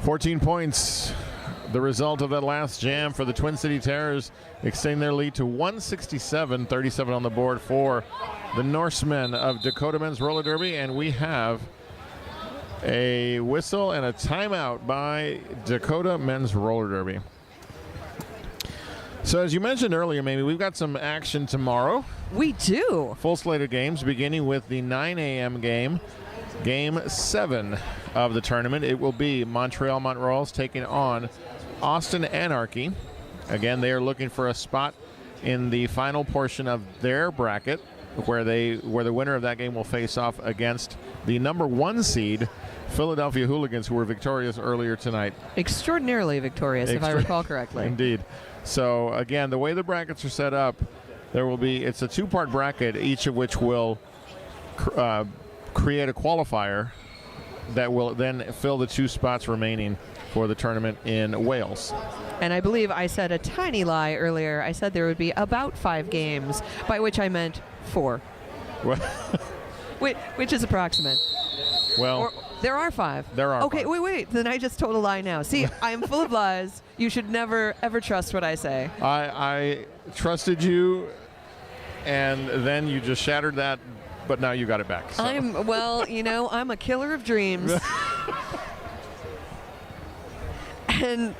Speaker 1: 14 points, the result of that last jam for the Twin City Terrors, extending their lead to 167, 37 on the board for the Norsemen of Dakota Men's Roller Derby. And we have a whistle and a timeout by Dakota Men's Roller Derby. So as you mentioned earlier, maybe we've got some action tomorrow.
Speaker 2: We do.
Speaker 1: Full slate of games, beginning with the 9 a.m. game, Game 7 of the tournament. It will be Montreal Montrols taking on Austin Anarchy. Again, they are looking for a spot in the final portion of their bracket, where the winner of that game will face off against the number 1 seed, Philadelphia Hooligans, who were victorious earlier tonight.
Speaker 2: Extraordinarily victorious, if I recall correctly.
Speaker 1: Indeed. So again, the way the brackets are set up, it's a 2-part bracket, each of which will create a qualifier that will then fill the 2 spots remaining for the tournament in Wales.
Speaker 2: And I believe I said a tiny lie earlier. I said there would be about 5 games, by which I meant 4. Which is approximate.
Speaker 1: Well,
Speaker 2: there are 5.
Speaker 1: There are.
Speaker 2: Okay,
Speaker 1: 5.
Speaker 2: wait. Then I just told a lie now. See, I am full of lies. You should never, ever trust what I say.
Speaker 1: I trusted you, and then you just shattered that, but now you got it back. So.
Speaker 2: I'm a killer of dreams. And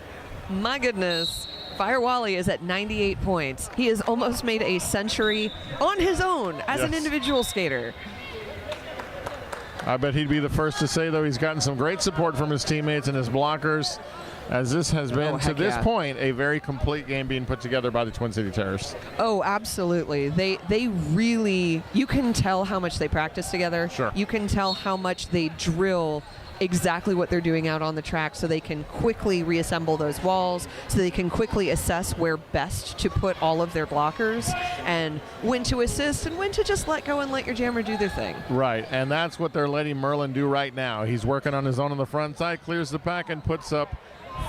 Speaker 2: my goodness, Fire Wally is at 98 points. He has almost made a century on his own as an individual skater.
Speaker 1: I bet he'd be the first to say, though, he's gotten some great support from his teammates and his blockers, as this has been, to this point, a very complete game being put together by the Twin City Terrors.
Speaker 2: Oh, absolutely. They really, you can tell how much they practice together.
Speaker 1: Sure.
Speaker 2: You can tell how much they drill exactly what they're doing out on the track, so they can quickly reassemble those walls, so they can quickly assess where best to put all of their blockers, and when to assist and when to just let go and let your jammer do their thing.
Speaker 1: Right, and that's what they're letting Merlin do right now. He's working on his own on the front side, clears the pack, and puts up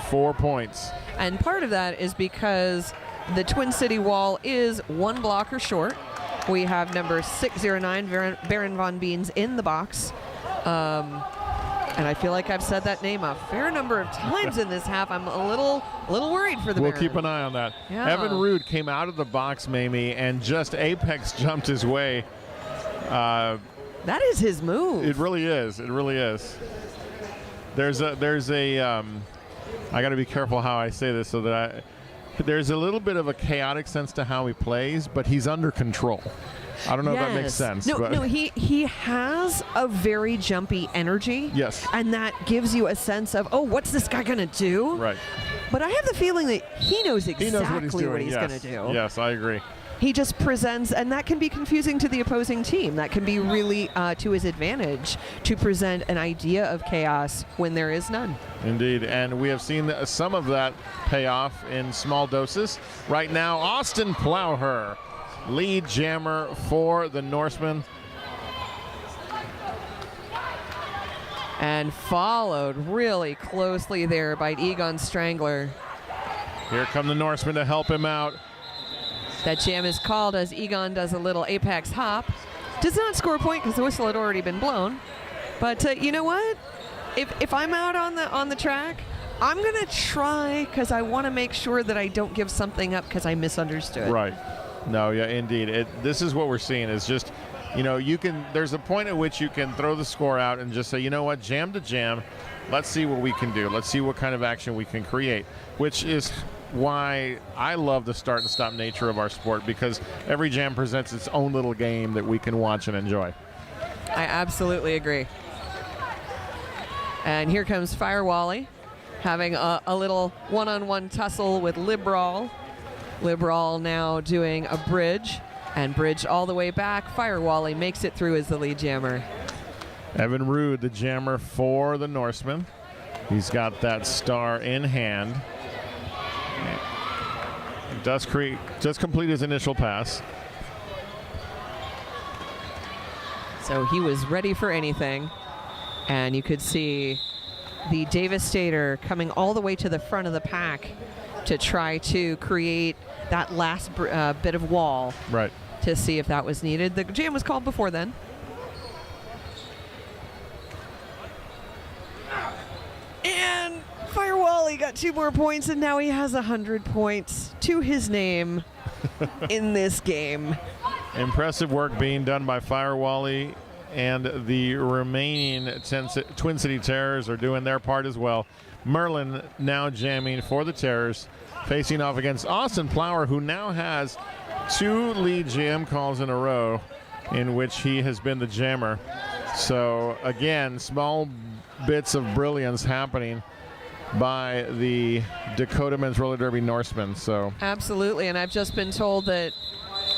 Speaker 1: 4 points.
Speaker 2: And part of that is because the Twin City wall is 1 blocker short. We have number 609, Baron Von Beans, in the box. And I feel like I've said that name a fair number of times in this half. I'm a little worried for the
Speaker 1: We'll
Speaker 2: Baron.
Speaker 1: keep an eye on that.
Speaker 2: Yeah.
Speaker 1: Evan Rude came out of the box, Mamie, and just apex jumped his way.
Speaker 2: That is his move.
Speaker 1: It really is. It really is. There's a I got to be careful how I say this so that there's a little bit of a chaotic sense to how he plays, but he's under control. I don't know if that makes sense.
Speaker 2: No, he has a very jumpy energy.
Speaker 1: Yes.
Speaker 2: And that gives you a sense of, oh, what's this guy going to do?
Speaker 1: Right.
Speaker 2: But I have the feeling that he knows exactly
Speaker 1: what
Speaker 2: he's
Speaker 1: yes.
Speaker 2: going to do.
Speaker 1: Yes, I agree.
Speaker 2: He just presents, and that can be confusing to the opposing team. That can be really to his advantage to present an idea of chaos when there is none.
Speaker 1: Indeed, and we have seen some of that pay off in small doses. Right now, Austin Plowher, lead jammer for the Norsemen.
Speaker 2: And followed really closely there by Egon Strangler.
Speaker 1: Here come the Norsemen to help him out.
Speaker 2: That jam is called as Egon does a little apex hop. Does not score a point because the whistle had already been blown. But you know what? If I'm out on the track, I'm gonna try because I want to make sure that I don't give something up because I misunderstood.
Speaker 1: Right. No, yeah, indeed. This is what we're seeing is just, you know, there's a point at which you can throw the score out and just say, you know what, jam to jam. Let's see what we can do. Let's see what kind of action we can create, which is why I love the start and stop nature of our sport, because every jam presents its own little game that we can watch and enjoy.
Speaker 2: I absolutely agree. And here comes Fire Wally having a little one-on-one tussle with Libral. Libral now doing a bridge, and bridge all the way back. Fire Wally makes it through as the lead jammer.
Speaker 1: Evan Rude, the jammer for the Norsemen. He's got that star in hand. Does complete his initial pass.
Speaker 2: So he was ready for anything. And you could see the Devastator coming all the way to the front of the pack to try to create that last bit of wall.
Speaker 1: Right.
Speaker 2: To see if that was needed. The jam was called before then. And Fire Wally got 2 more points, and now he has 100 points to his name in this game.
Speaker 1: Impressive work being done by Fire Wally, and the remaining Twin City Terrors are doing their part as well. Merlin now jamming for the Terrors, facing off against Austin Plower, who now has 2 lead jam calls in a row in which he has been the jammer. So again, small bits of brilliance happening by the Dakota Men's Roller Derby Norsemen. So
Speaker 2: absolutely, and I've just been told that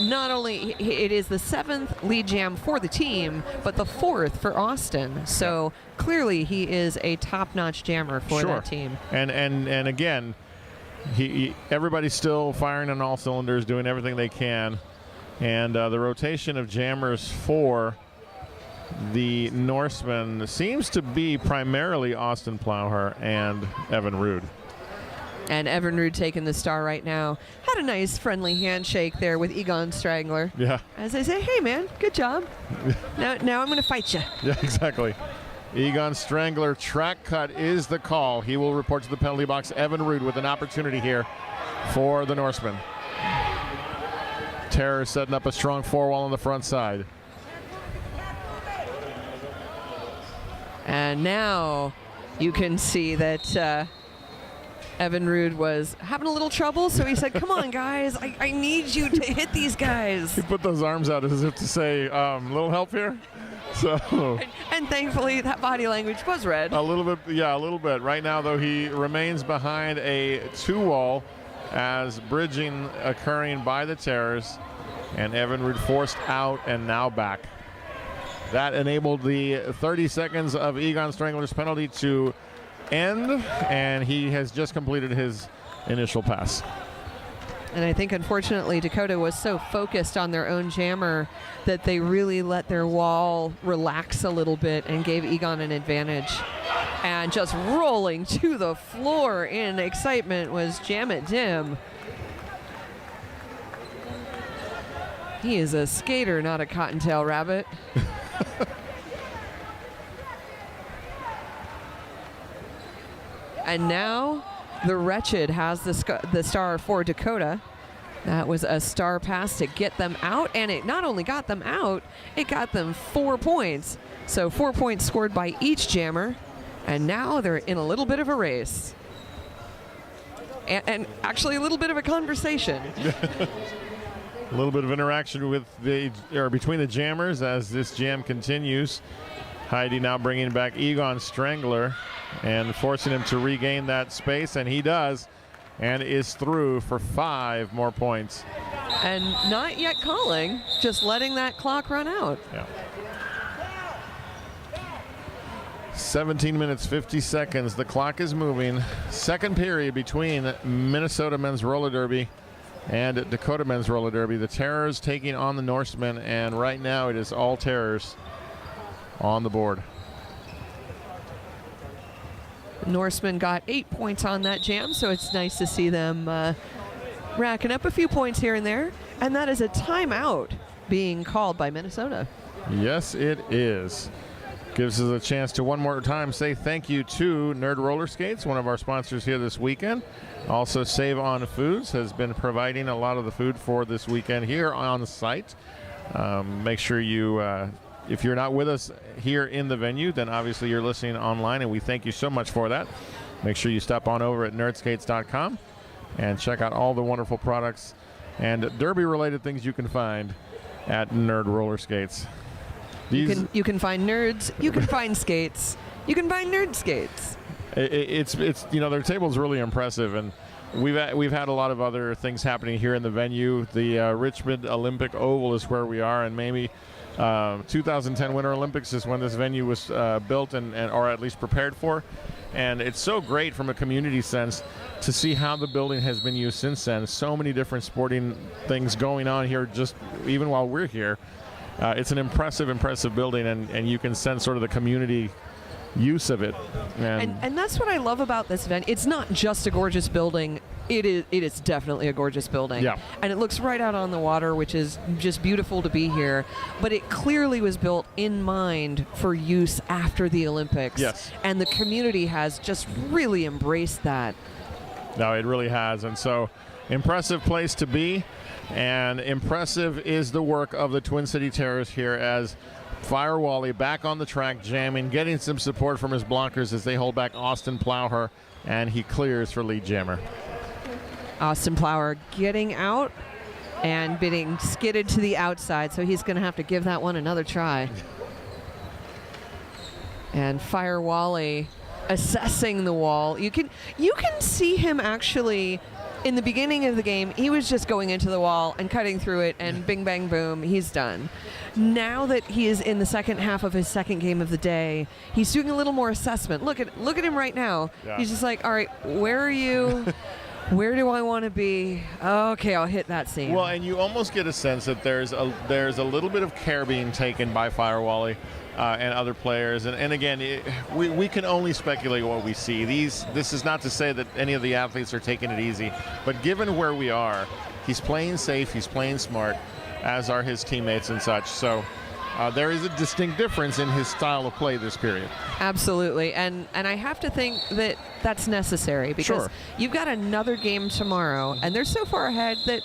Speaker 2: not only it is the 7th lead jam for the team, but the 4th for Austin. So clearly he is a top-notch jammer for that team.
Speaker 1: And again, everybody's still firing on all cylinders, doing everything they can. And the rotation of jammers for the Norsemen seems to be primarily Austin Plowher and Evan Rude.
Speaker 2: And Evan Rude taking the star right now. Had a nice friendly handshake there with Egon Strangler.
Speaker 1: Yeah.
Speaker 2: As I say, hey man, good job. now I'm going to fight you.
Speaker 1: Yeah, exactly. Egon Strangler, track cut is the call. He will report to the penalty box. Evan Rude with an opportunity here for the Norsemen. Terror setting up a strong 4-wall on the front side.
Speaker 2: And now you can see that Evan Rude was having a little trouble, so he said, come on, guys, I need you to hit these guys.
Speaker 1: He put those arms out as if to say, little help here? So,
Speaker 2: and thankfully, that body language was read.
Speaker 1: A little bit, yeah, a little bit. Right now, though, he remains behind a 2-wall as bridging occurring by the Terrors, and Evan Rude forced out and now back. That enabled the 30 seconds of Egon Strangler's penalty to end, and he has just completed his initial pass.
Speaker 2: And I think, unfortunately, Dakota was so focused on their own jammer that they really let their wall relax a little bit and gave Egon an advantage. And just rolling to the floor in excitement was Jam It Dim. He is a skater, not a cottontail rabbit. And now the Wretched has the star for Dakota. That was a star pass to get them out, and it not only got them out, it got them 4 points. So 4 points scored by each jammer, and now they're in a little bit of a race. And actually a little bit of a conversation.
Speaker 1: A little bit of interaction with between the jammers as this jam continues. Heidi now bringing back Egon Strangler and forcing him to regain that space, and he does, and is through for 5 more points.
Speaker 2: And not yet calling, just letting that clock run out.
Speaker 1: Yeah. 17 minutes, 50 seconds. The clock is moving. Second period between Minnesota men's roller derby and Dakota men's roller derby. The Terrors taking on the Norsemen, and right now it is all Terrors on the board.
Speaker 2: Norsemen got 8 points on that jam, so it's nice to see them racking up a few points here and there. And that is a timeout being called by Minnesota.
Speaker 1: Yes, it is. Gives us a chance to one more time say thank you to Nerd Roller Skates, one of our sponsors here this weekend. Also, Save On Foods has been providing a lot of the food for this weekend here on the site. Make sure you, if you're not with us here in the venue, then obviously you're listening online, and we thank you so much for that. Make sure you stop on over at nerdskates.com and check out all the wonderful products and derby-related things you can find at Nerd Roller Skates.
Speaker 2: You can find nerds, you can find skates, you can find nerd skates.
Speaker 1: It's their table's really impressive, and we've had a lot of other things happening here in the venue. The Richmond Olympic Oval is where we are, and maybe 2010 Winter Olympics is when this venue was built and or at least prepared for. And it's so great from a community sense to see how the building has been used since then. So many different sporting things going on here just even while we're here. It's an impressive building, and you can sense sort of the community use of it.
Speaker 2: And that's what I love about this event. It's not just a gorgeous building. It is definitely a gorgeous building.
Speaker 1: Yeah.
Speaker 2: And it looks right out on the water, which is just beautiful to be here. But it clearly was built in mind for use after the Olympics.
Speaker 1: Yes.
Speaker 2: And the community has just really embraced that.
Speaker 1: No, it really has. And so, impressive place to be. And impressive is the work of the Twin City Terrors here as Fire Wally back on the track jamming, getting some support from his blockers as they hold back Austin Plowher, and he clears for lead jammer.
Speaker 2: Austin Plowher getting out and being skidded to the outside, so he's going to have to give that one another try. And Fire Wally assessing the wall. You can see him actually. In the beginning of the game, he was just going into the wall and cutting through it, and bing, bang, boom, he's done. Now that he is in the second half of his second game of the day, he's doing a little more assessment. Look at him right now. Yeah. He's just like, all right, where are you? Where do I want to be? Okay, I'll hit that scene.
Speaker 1: Well, and you almost get a sense that there's a little bit of care being taken by Fire Wally and other players. And again, we can only speculate what we see. This is not to say that any of the athletes are taking it easy, but given where we are, he's playing safe, he's playing smart, as are his teammates and such. So there is a distinct difference in his style of play this period.
Speaker 2: Absolutely, and I have to think that that's necessary because
Speaker 1: Sure.
Speaker 2: You've got another game tomorrow, and they're so far ahead that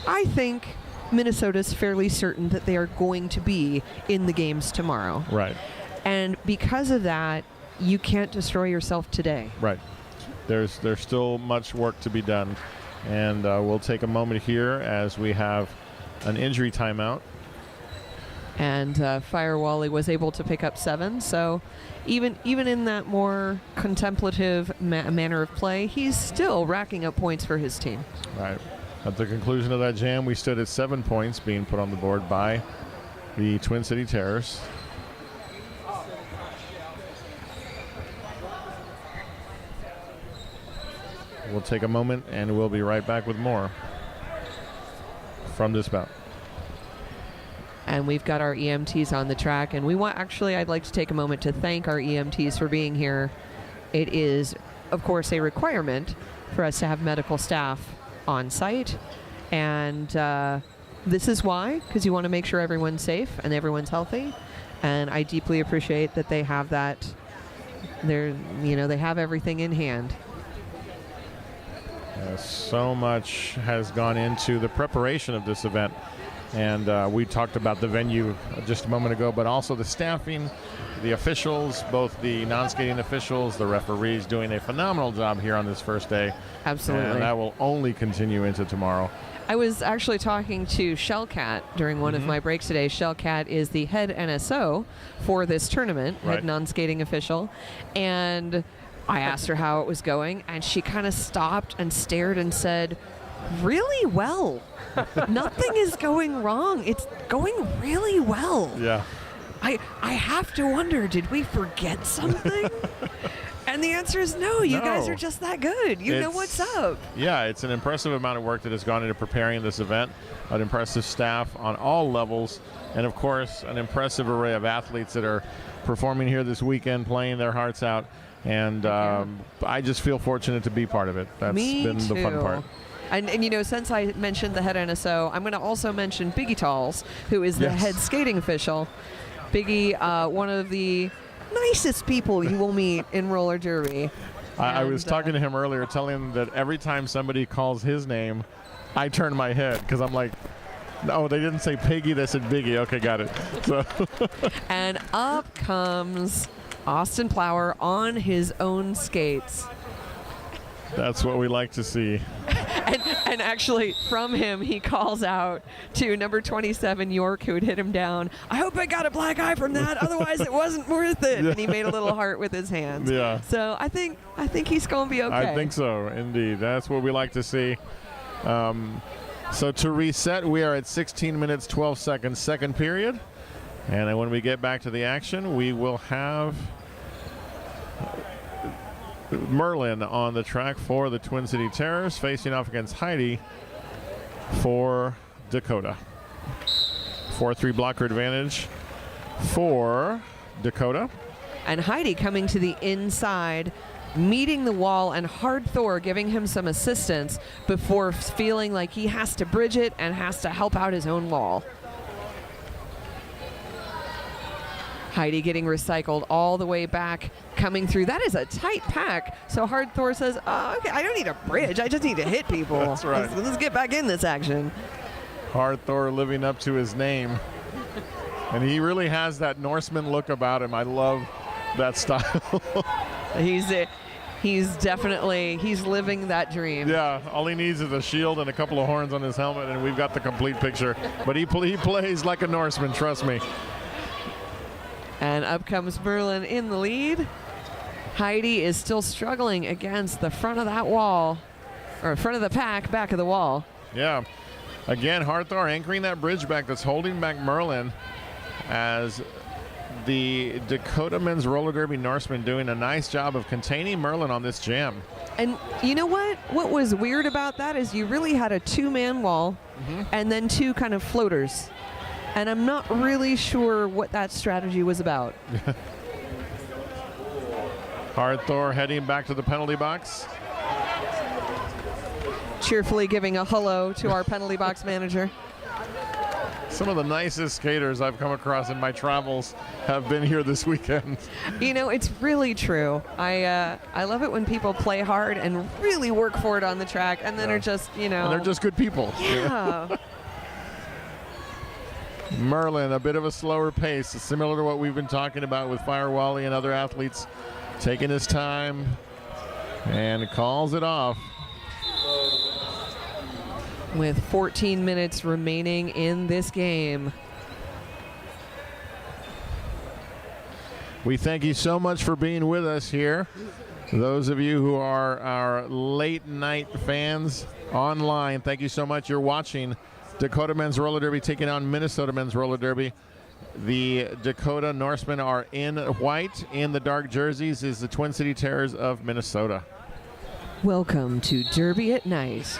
Speaker 2: I think Minnesota's fairly certain that they are going to be in the games tomorrow.
Speaker 1: Right.
Speaker 2: And because of that, you can't destroy yourself today.
Speaker 1: Right. There's still much work to be done, and we'll take a moment here as we have an injury timeout.
Speaker 2: And Fire Wally was able to pick up 7, so even in that more contemplative manner of play, he's still racking up points for his team.
Speaker 1: Right. At the conclusion of that jam, we stood at 7 points being put on the board by the Twin City Terrors. We'll take a moment, and we'll be right back with more from this bout.
Speaker 2: And we've got our EMTs on the track, and I'd like to take a moment to thank our EMTs for being here. It is, of course, a requirement for us to have medical staff on site, and this is why, because you want to make sure everyone's safe and everyone's healthy, and I deeply appreciate that they have that. They have everything in hand.
Speaker 1: So much has gone into the preparation of this event. And we talked about the venue just a moment ago, but also the staffing, the officials, both the non-skating officials, the referees doing a phenomenal job here on this first day.
Speaker 2: Absolutely.
Speaker 1: And that will only continue into tomorrow.
Speaker 2: I was actually talking to Shellcat during one of my breaks today. Shellcat is the head NSO for this tournament, head non-skating official. And I asked her how it was going, and she kind of stopped and stared and said, really well. Nothing is going wrong. It's going really well.
Speaker 1: Yeah.
Speaker 2: I have to wonder, did we forget something? And the answer is no. You guys are just that good. You know what's up.
Speaker 1: Yeah, it's an impressive amount of work that has gone into preparing this event, an impressive staff on all levels, and of course, an impressive array of athletes that are performing here this weekend, playing their hearts out. And I just feel fortunate to be part of it. That's been the fun part.
Speaker 2: And, you know, since I mentioned the head NSO, I'm going to also mention Biggie Talls, who is the head skating official. Biggie, one of the nicest people you will meet in roller derby.
Speaker 1: I was talking to him earlier, telling him that every time somebody calls his name, I turn my head because I'm like, no, they didn't say Piggy, they said Biggie. Okay, got it. So
Speaker 2: and up comes Austin Plower on his own skates.
Speaker 1: That's what we like to see.
Speaker 2: And actually, from him, he calls out to number 27, York, who had hit him down. I hope I got a black eye from that, otherwise it wasn't worth it. And he made a little heart with his hands.
Speaker 1: Yeah.
Speaker 2: So I think he's going to be okay.
Speaker 1: I think so, indeed. That's what we like to see. So to reset, we are at 16 minutes, 12 seconds, second period. And then when we get back to the action, we will have Merlin on the track for the Twin City Terrors, facing off against Heidi for Dakota. 4-3 blocker advantage for Dakota.
Speaker 2: And Heidi coming to the inside, meeting the wall, and Hard Thor giving him some assistance before feeling like he has to bridge it and has to help out his own wall. Heidi getting recycled all the way back, coming through. That is a tight pack. So Hard Thor says, oh, okay, I don't need a bridge. I just need to hit people.
Speaker 1: That's right.
Speaker 2: Let's get back in this action.
Speaker 1: Hard Thor living up to his name. And he really has that Norseman look about him. I love that style.
Speaker 2: He's definitely living that dream.
Speaker 1: Yeah, all he needs is a shield and a couple of horns on his helmet, and we've got the complete picture. But he plays like a Norseman, trust me.
Speaker 2: And up comes Merlin in the lead. Heidi is still struggling against the front of that wall, or front of the pack, back of the wall.
Speaker 1: Yeah. Again, Hard Thor anchoring that bridge back that's holding back Merlin, as the Dakota men's roller derby Norsemen doing a nice job of containing Merlin on this jam.
Speaker 2: And you know what? What was weird about that is you really had a two-man wall and then two kind of floaters. And I'm not really sure what that strategy was about.
Speaker 1: Hard Thor heading back to the penalty box.
Speaker 2: Cheerfully giving a hello to our penalty box manager.
Speaker 1: Some of the nicest skaters I've come across in my travels have been here this weekend.
Speaker 2: You know, it's really true. I love it when people play hard and really work for it on the track, and then are just, you know.
Speaker 1: And they're just good people.
Speaker 2: Yeah.
Speaker 1: Merlin, a bit of a slower pace, similar to what we've been talking about with Fire Wally and other athletes, taking his time and calls it off.
Speaker 2: With 14 minutes remaining in this game.
Speaker 1: We thank you so much for being with us here. Those of you who are our late night fans online, thank you so much. You're watching Dakota Men's Roller Derby taking on Minnesota Men's Roller Derby. The Dakota Norsemen are in white. In the dark jerseys is the Twin City Terrors of Minnesota.
Speaker 2: Welcome to Derby at Night.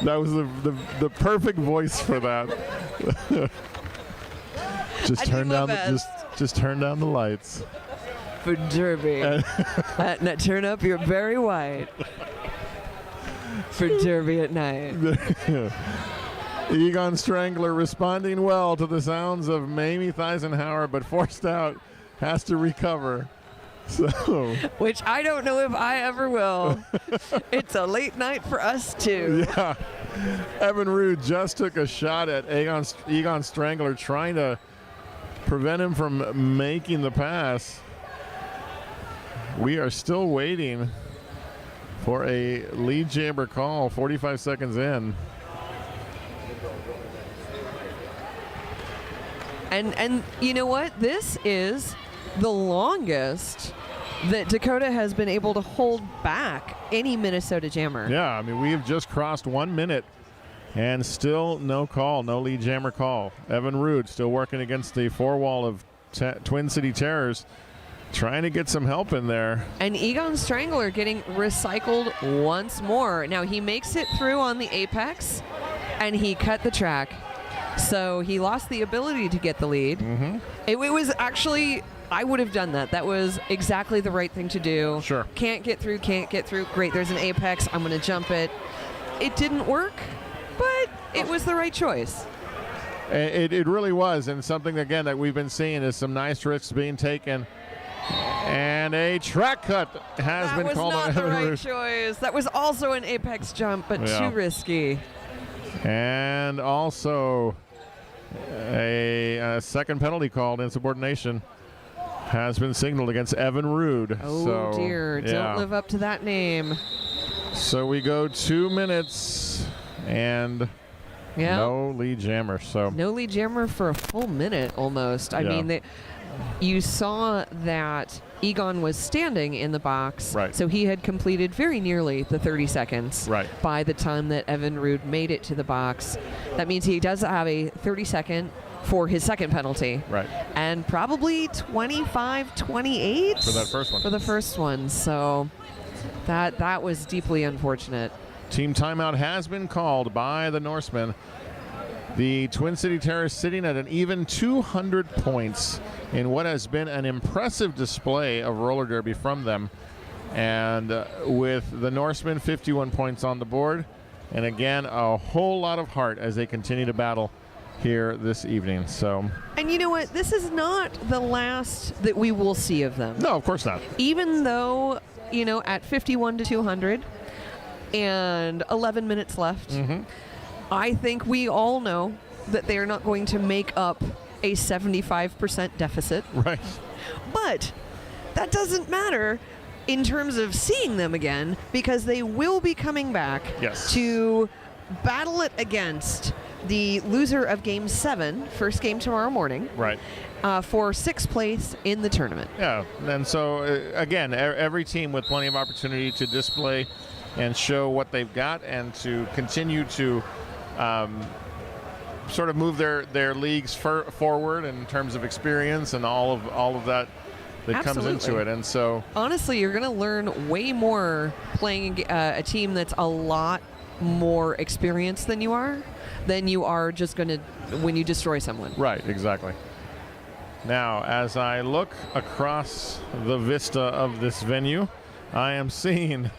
Speaker 1: That was the perfect voice for that. Just turn down the lights.
Speaker 2: For Derby. Now turn up your Barry White. For Derby at Night.
Speaker 1: Egon Strangler responding well to the sounds of Mamie Theisenhower, but forced out, has to recover. So,
Speaker 2: which I don't know if I ever will. It's a late night for us too.
Speaker 1: yeah. Evan Rude just took a shot at Egon Strangler, trying to prevent him from making the pass. We are still waiting for a lead jammer call, 45 seconds in.
Speaker 2: And you know what? This is the longest that Dakota has been able to hold back any Minnesota jammer.
Speaker 1: Yeah, I mean, we've just crossed 1 minute and still no call, no lead jammer call. Evan Rude still working against the four wall of Twin City Terrors, trying to get some help in there.
Speaker 2: And Egon Strangler getting recycled once more. Now he makes it through on the apex, and he cut the track. So he lost the ability to get the lead.
Speaker 1: Mm-hmm.
Speaker 2: It was actually, I would have done that. That was exactly the right thing to do.
Speaker 1: Sure.
Speaker 2: Can't get through. Great, there's an apex. I'm going to jump it. It didn't work, but it was the right choice.
Speaker 1: It really was, and something, again, that we've been seeing is some nice risks being taken. And a track cut has been called on.
Speaker 2: That was not the right choice. That was also an apex jump, but too risky.
Speaker 1: And also a second penalty called, insubordination, has been signaled against Evan Rude.
Speaker 2: Oh, dear. Don't live up to that name.
Speaker 1: So we go 2 minutes and no lead jammer. So
Speaker 2: no lead jammer for a full minute almost. I mean, you saw that Egon was standing in the box,
Speaker 1: right.
Speaker 2: So he had completed very nearly the 30 seconds by the time that Evan Rude made it to the box. That means he does have a 30-second for his second penalty.
Speaker 1: Right.
Speaker 2: And probably 25-28
Speaker 1: for that first one.
Speaker 2: For the first one. So that was deeply unfortunate.
Speaker 1: Team timeout has been called by the Norsemen. The Twin City Terrors sitting at an even 200 points in what has been an impressive display of roller derby from them. And with the Norsemen 51 points on the board. And again, a whole lot of heart as they continue to battle here this evening. So,
Speaker 2: and you know what? This is not the last that we will see of them.
Speaker 1: No, of course not.
Speaker 2: Even though, at 51 to 200 and 11 minutes left, I think we all know that they are not going to make up a 75% deficit.
Speaker 1: Right.
Speaker 2: But that doesn't matter in terms of seeing them again, because they will be coming back to battle it against the loser of Game 7, first game tomorrow morning,
Speaker 1: right,
Speaker 2: for 6th place in the tournament.
Speaker 1: Yeah, and so, again, every team with plenty of opportunity to display and show what they've got and to continue to sort of move their leagues forward in terms of experience and all of that comes into it. And so, honestly,
Speaker 2: you're going to learn way more playing a team that's a lot more experienced than you are just going to when you destroy someone.
Speaker 1: Right, exactly. Now, as I look across the vista of this venue, I am seeing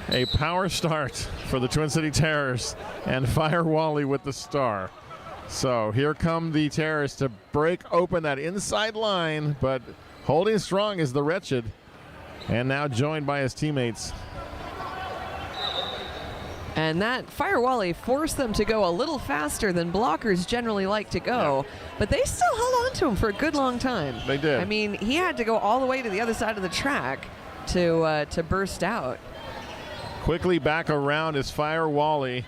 Speaker 1: a power start for the Twin City Terrors and Fire Wally with the star. So here come the Terrors to break open that inside line, but holding strong is the Wretched, and now joined by his teammates.
Speaker 2: And that Fire Wally forced them to go a little faster than blockers generally like to go, but they still held on to him for a good long time.
Speaker 1: They did.
Speaker 2: I mean, he had to go all the way to the other side of the track to burst out.
Speaker 1: Quickly back around is Fire Wally.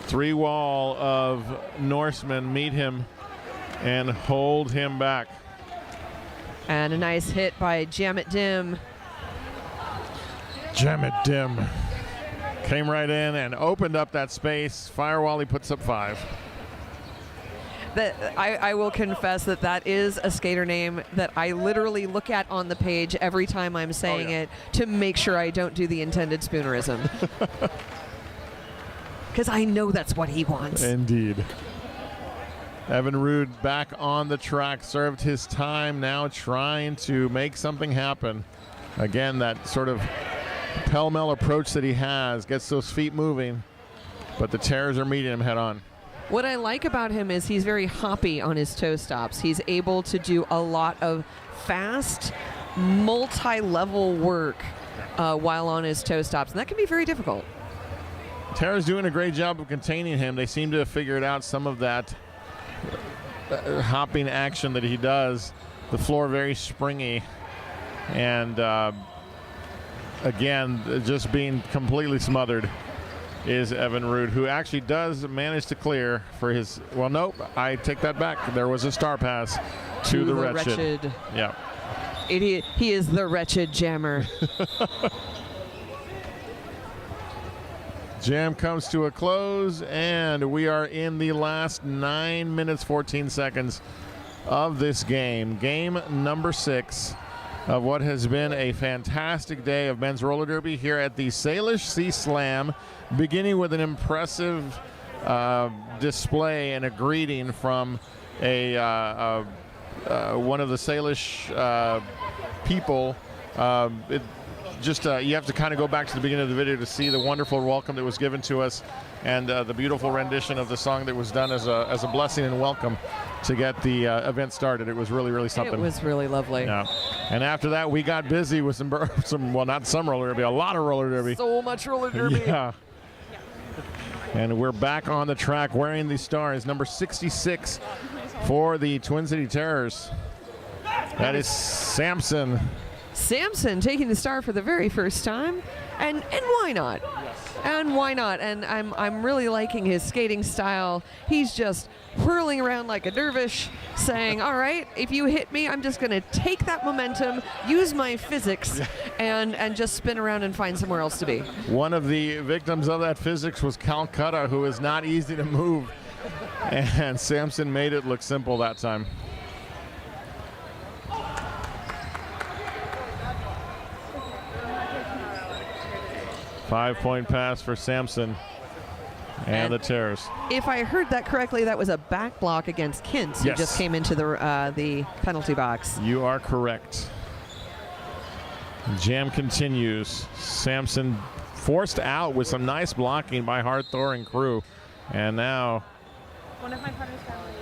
Speaker 1: 3 wall of Norsemen meet him and hold him back.
Speaker 2: And a nice hit by Jam It Dim.
Speaker 1: Jam It Dim came right in and opened up that space. Fire Wally puts up 5.
Speaker 2: I will confess that is a skater name that I literally look at on the page every time I'm saying it to make sure I don't do the intended spoonerism. Because I know that's what he wants.
Speaker 1: Indeed. Evan Rude back on the track, served his time, now trying to make something happen. Again, that sort of pell-mell approach that he has, gets those feet moving, but the Terrors are meeting him head on.
Speaker 2: What I like about him is he's very hoppy on his toe stops. He's able to do a lot of fast, multi-level work while on his toe stops, and that can be very difficult.
Speaker 1: Tara's doing a great job of containing him. They seem to have figured out some of that hopping action that he does. The floor very springy, and again, just being completely smothered is Evan Rood, who actually does manage to clear for his, well, nope, I take that back. There was a star pass to the wretched. Yeah.
Speaker 2: Idiot. He is the wretched jammer.
Speaker 1: Jam comes to a close, and we are in the last 9 minutes, 14 seconds of this game. Game number 6 of what has been a fantastic day of men's roller derby here at the Salish Sea Slam, beginning with an impressive display and a greeting from one of the Salish people. You have to kind of go back to the beginning of the video to see the wonderful welcome that was given to us, and the beautiful rendition of the song that was done as a blessing and welcome to get the event started. It was really, really something.
Speaker 2: It was really lovely.
Speaker 1: Yeah. And after that, we got busy with some well, not some roller derby, a lot of roller derby.
Speaker 2: So much roller derby.
Speaker 1: Yeah. And we're back on the track wearing the stars, number 66 for the Twin City Terrors. That is Samson.
Speaker 2: Samson taking the star for the very first time, and why not? And why not? And I'm really liking his skating style. He's just whirling around like a dervish, saying, all right, if you hit me, I'm just going to take that momentum, use my physics, and just spin around and find somewhere else to be. One of the victims of that physics was Calcutta, who is not easy to move, and Samson made it look simple that time. Five-point pass for Samson and the Terrors. If I heard that correctly, that was a back block against Kintz, who just came into the penalty box. You are correct. Jam continues. Samson forced out with some nice blocking by Harthor and crew. And now,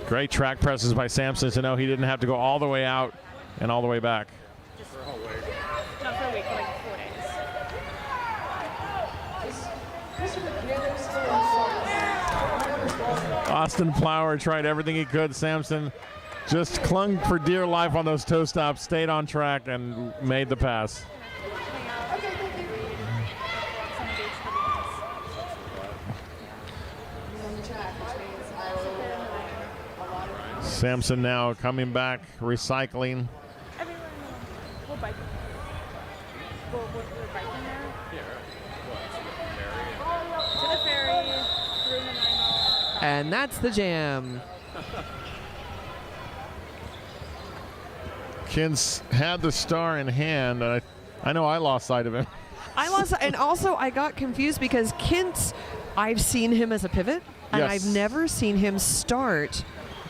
Speaker 2: great track presses by Samson to know he didn't have to go all the way out and all the way back.
Speaker 5: Just for a whole week. Not for a week, but like 4 days.
Speaker 1: Austin Plower tried everything he could. Samson just clung for dear life on those toe stops, stayed on track, and made the pass. Samson now coming back, recycling.
Speaker 5: We'll bike. We're biking there? To the ferry, through Nanaimo.
Speaker 2: And that's the Jam.
Speaker 1: Kintz had the star in hand. I know I lost sight of him.
Speaker 2: And also I got confused because Kintz, I've seen him as a pivot, and I've never seen him start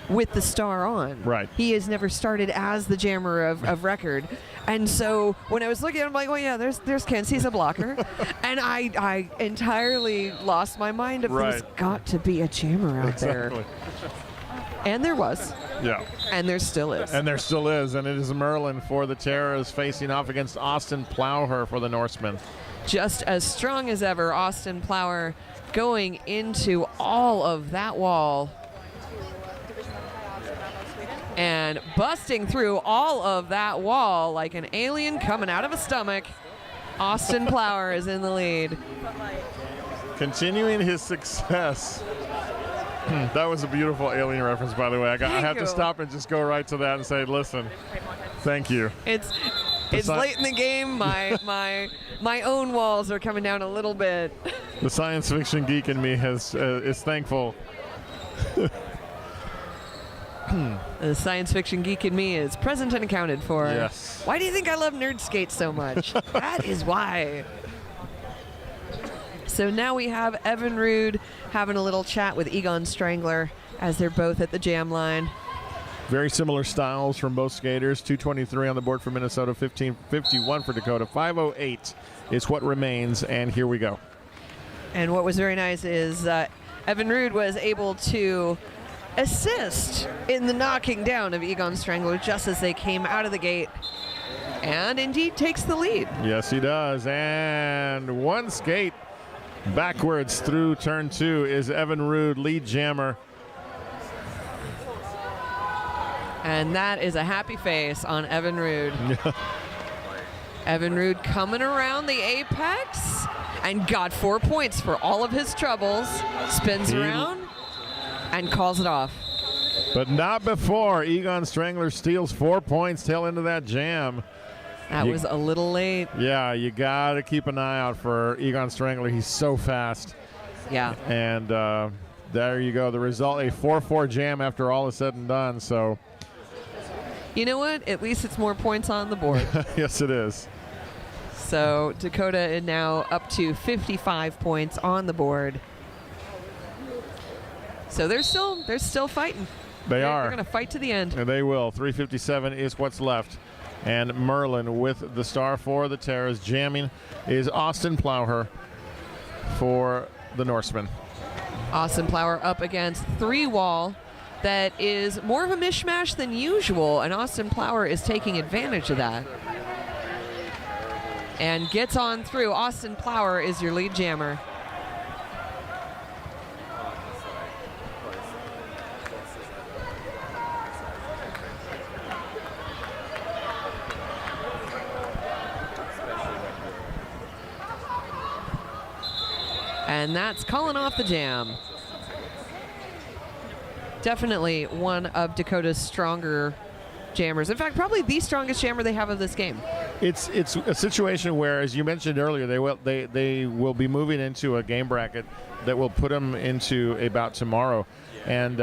Speaker 2: with the star on. Right. He has never started as the jammer of record. And so when I was looking at him, I'm like, oh yeah, there's Kintz, he's a blocker. And I entirely lost my mind of there's got to be a jammer out there. And there was. Yeah. And there still is. And there still is. And it is Merlin for the Terrors facing off against Austin Plower for the Norsemen. Just as strong as ever, Austin Plower going into all of that wall and busting through all of that wall like an alien coming out of a stomach. Austin Plower is in the lead. Continuing his success. That was a beautiful alien reference, by the way. I have to stop and just go right to that and say, listen, thank you. It's late in the game. My own walls are coming down a little bit. The science fiction geek in me is thankful. The science fiction geek in me is present and accounted for. Yes. Why do you think I love nerd skate so much? That is why. So now we have Evan Rood having a little chat with Egon Strangler as they're both at the jam line. Very similar styles from both skaters. 223 on the board for Minnesota, 1551 for Dakota. 508 is what remains, and here we go. And what was very nice is Evan Rude was able to assist in the knocking down of Egon Strangler just as they came out of the gate, and indeed takes the lead.
Speaker 1: Yes, he does. And one skate backwards through turn 2 is Evan Rude, lead jammer.
Speaker 2: And that is a happy face on Evan Rude. Evan Rude coming around the apex and got 4 points for all of his troubles. Spins around and calls it off.
Speaker 1: But not before Egon Strangler steals 4 points tail into that jam.
Speaker 2: That was a little late.
Speaker 1: Yeah, you got to keep an eye out for Egon Strangler. He's so fast.
Speaker 2: Yeah.
Speaker 1: And there you go. The result, a 4-4 jam after all is said and done. So,
Speaker 2: you know what? At least it's more points on the board.
Speaker 1: yes, it is.
Speaker 2: So Dakota is now up to 55 points on the board. So they're still fighting.
Speaker 1: They are.
Speaker 2: They're going to fight to the end.
Speaker 1: And they will. 3:57 is what's left. And Merlin with the star for the Terrors. Jamming is Austin Plowher for the Norsemen.
Speaker 2: Austin Plowher up against 3-wall that is more of a mishmash than usual, and Austin Plowher is taking advantage of that. And gets on through. Austin Plowher is your lead jammer. And that's calling off the jam. Definitely one of Dakota's stronger jammers. In fact, probably the strongest jammer they have of this game.
Speaker 1: It's a situation where, as you mentioned earlier, they will be moving into a game bracket that will put them into a bout tomorrow. And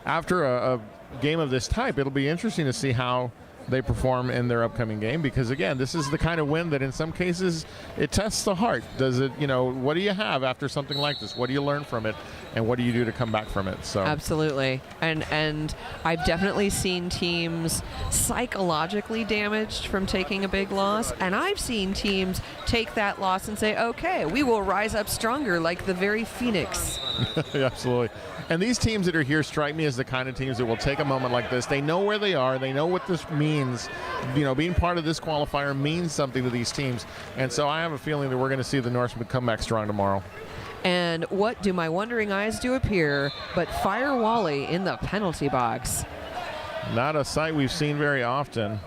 Speaker 1: after a game of this type, it'll be interesting to see how they perform in their upcoming game, because again, this is the kind of win that in some cases it tests the heart. Does it, what do you have after something like this? What do you learn from it, and what do you do to come back from it? So
Speaker 2: absolutely. And I've definitely seen teams psychologically damaged from taking a big loss, and I've seen teams take that loss and say, okay, we will rise up stronger, like the very Phoenix.
Speaker 1: Absolutely. And these teams that are here strike me as the kind of teams that will take a moment like this. They know where they are. They know what this means. Being part of this qualifier means something to these teams. And so I have a feeling that we're going to see the Norsemen come back strong tomorrow.
Speaker 2: And what do my wondering eyes do appear but Fire Wally in the penalty box?
Speaker 1: Not a sight we've seen very often,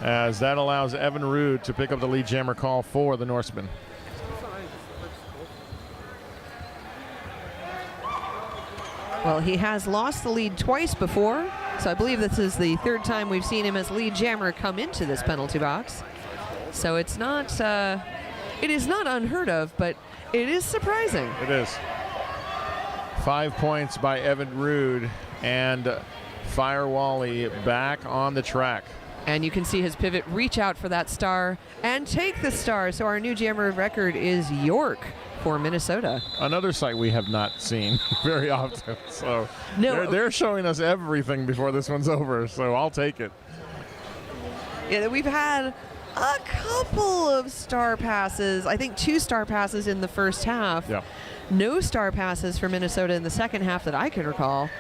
Speaker 1: as that allows Evan Rude to pick up the lead jammer call for the Norsemen.
Speaker 2: Well, he has lost the lead twice before, so I believe this is the third time we've seen him as lead jammer come into this penalty box. So it's not, it is not unheard of, but it is surprising.
Speaker 1: It is. 5 points by Evan Rude, and Fire Wally back on the track.
Speaker 2: And you can see his pivot reach out for that star and take the star. So our new jammer record is York for Minnesota.
Speaker 1: Another sight we have not seen very often. So
Speaker 2: no,
Speaker 1: they're showing us everything before this one's over, so I'll take it.
Speaker 2: Yeah, we've had a couple of star passes. I think 2 star passes in the first half.
Speaker 1: Yeah.
Speaker 2: No star passes for Minnesota in the second half that I can recall.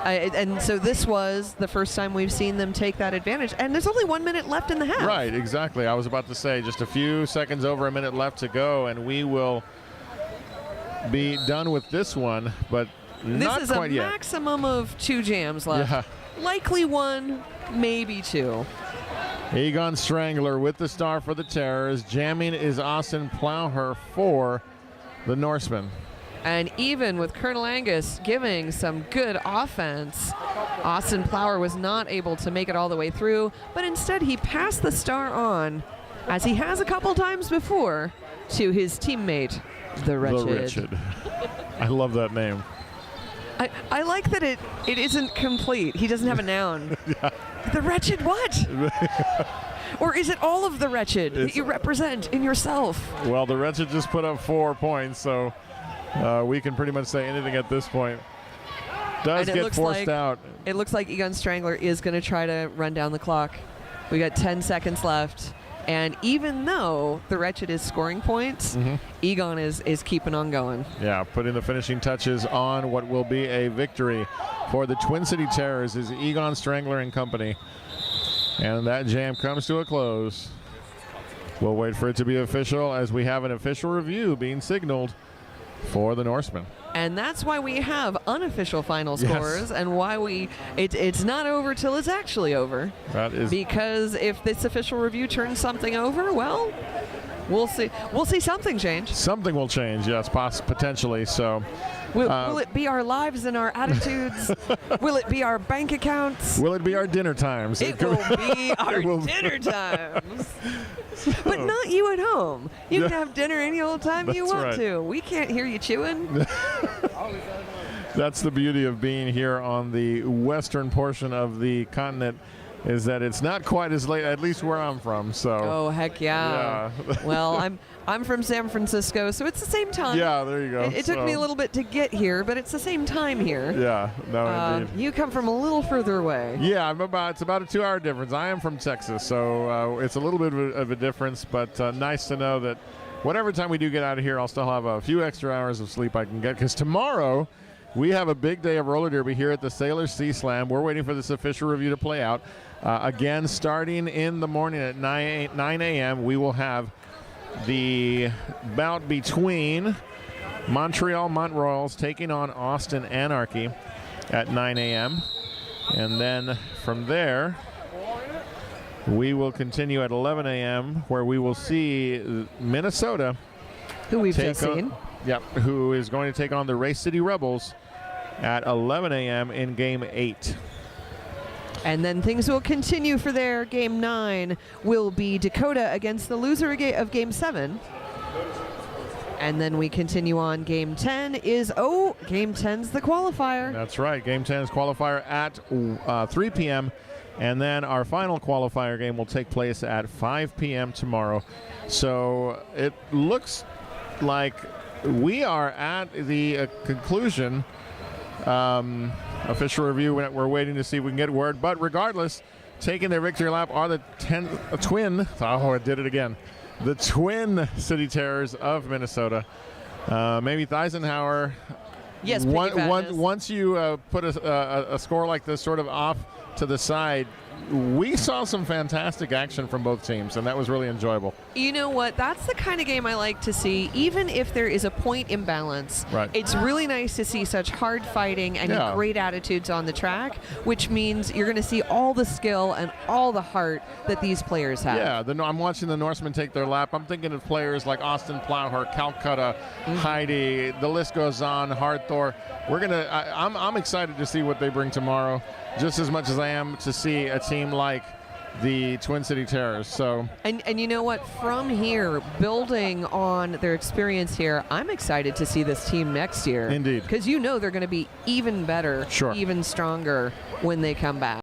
Speaker 2: And so this was the first time we've seen them take that advantage. And there's only 1 minute left in the half.
Speaker 1: Right, exactly. I was about to say just a few seconds over a minute left to go, and we will be done with this one, but not
Speaker 2: this is
Speaker 1: quite
Speaker 2: a
Speaker 1: yet.
Speaker 2: maximum of 2 jams left.
Speaker 1: Yeah.
Speaker 2: Likely 1, maybe 2.
Speaker 1: Egon Strangler with the star for the Terrors. Jamming is Austin Plowher for the Norsemen.
Speaker 2: And even with Colonel Angus giving some good offense, Austin Plowher was not able to make it all the way through, but instead he passed the star on, as he has a couple times before, to his teammate, the Wretched.
Speaker 1: The Wretched. I love that name.
Speaker 2: I like that it isn't complete. He doesn't have a noun.
Speaker 1: Yeah.
Speaker 2: The Wretched what? Or is it all of the Wretched that you represent in yourself?
Speaker 1: Well, the Wretched just put up 4 points, so we can pretty much say anything at this point. Does get forced out.
Speaker 2: It looks like Egon Strangler is going to try to run down the clock. We got 10 seconds left. And even though the Wretched is scoring points, Egon is keeping on going.
Speaker 1: Yeah, putting the finishing touches on what will be a victory for the Twin City Terrors is Egon Strangler and company. And that jam comes to a close. We'll wait for it to be official as we have an official review being signaled for the Norsemen.
Speaker 2: And that's why we have unofficial final scores, and why it's not over till it's actually over.
Speaker 1: That is
Speaker 2: because if this official review turns something over, well, we'll see. We'll see something change.
Speaker 1: Something will change, yes, potentially. So,
Speaker 2: will it be our lives and our attitudes? Will it be our bank accounts?
Speaker 1: Will it be our dinner times?
Speaker 2: It will be our dinner times. But not you at home. You can have dinner any old time you want to. We can't hear you chewing.
Speaker 1: That's the beauty of being here on the western portion of the continent, is that it's not quite as late, at least where I'm from. So.
Speaker 2: Oh, heck yeah. Well, I'm from San Francisco, so it's the same time.
Speaker 1: Yeah, there you go.
Speaker 2: It took me a little bit to get here, but it's the same time here.
Speaker 1: Yeah, no, indeed.
Speaker 2: You come from a little further away.
Speaker 1: Yeah, it's about a 2-hour difference. I am from Texas, so it's a little bit of a difference, but nice to know that whatever time we do get out of here, I'll still have a few extra hours of sleep I can get, because tomorrow we have a big day of roller derby here at the Salish Sea Slam. We're waiting for this official review to play out. Again, starting in the morning at 9 a.m., we will have the bout between Montreal Mont-Royals taking on Austin Anarchy at 9 a.m. And then from there, we will continue at 11 a.m., where we will see Minnesota,
Speaker 2: who we've just seen.
Speaker 1: Yep, who is going to take on the Race City Rebels at 11 a.m. in Game 8.
Speaker 2: And then things will continue for their Game 9 will be Dakota against the loser of Game 7. And then we continue on. Game 10 is, Game 10's the qualifier.
Speaker 1: That's right. Game 10 is qualifier at 3 p.m. And then our final qualifier game will take place at 5 p.m. tomorrow. So it looks like we are at the conclusion. Official review, we're waiting to see if we can get word. But regardless, taking their victory lap are the Twin. Oh, I did it again. The Twin City Terrors of Minnesota. Maybe Eisenhower.
Speaker 2: Yes,
Speaker 1: once you put a score like this sort of off to the side, we saw some fantastic action from both teams, and that was really enjoyable.
Speaker 2: You know what? That's the kind of game I like to see, even if there is a point imbalance.
Speaker 1: Right.
Speaker 2: It's really nice to see such hard fighting and great attitudes on the track, which means you're going to see all the skill and all the heart that these players have.
Speaker 1: Yeah, I'm watching the Norsemen take their lap. I'm thinking of players like Austin Plowhurst, Calcutta, Heidi. The list goes on. Hardthor. I'm excited to see what they bring tomorrow, just as much as I am to see a team like the Twin City Terrors. So,
Speaker 2: and you know what? From here, building on their experience here, I'm excited to see this team next year.
Speaker 1: Indeed,
Speaker 2: because they're going to be even better, even stronger when they come back.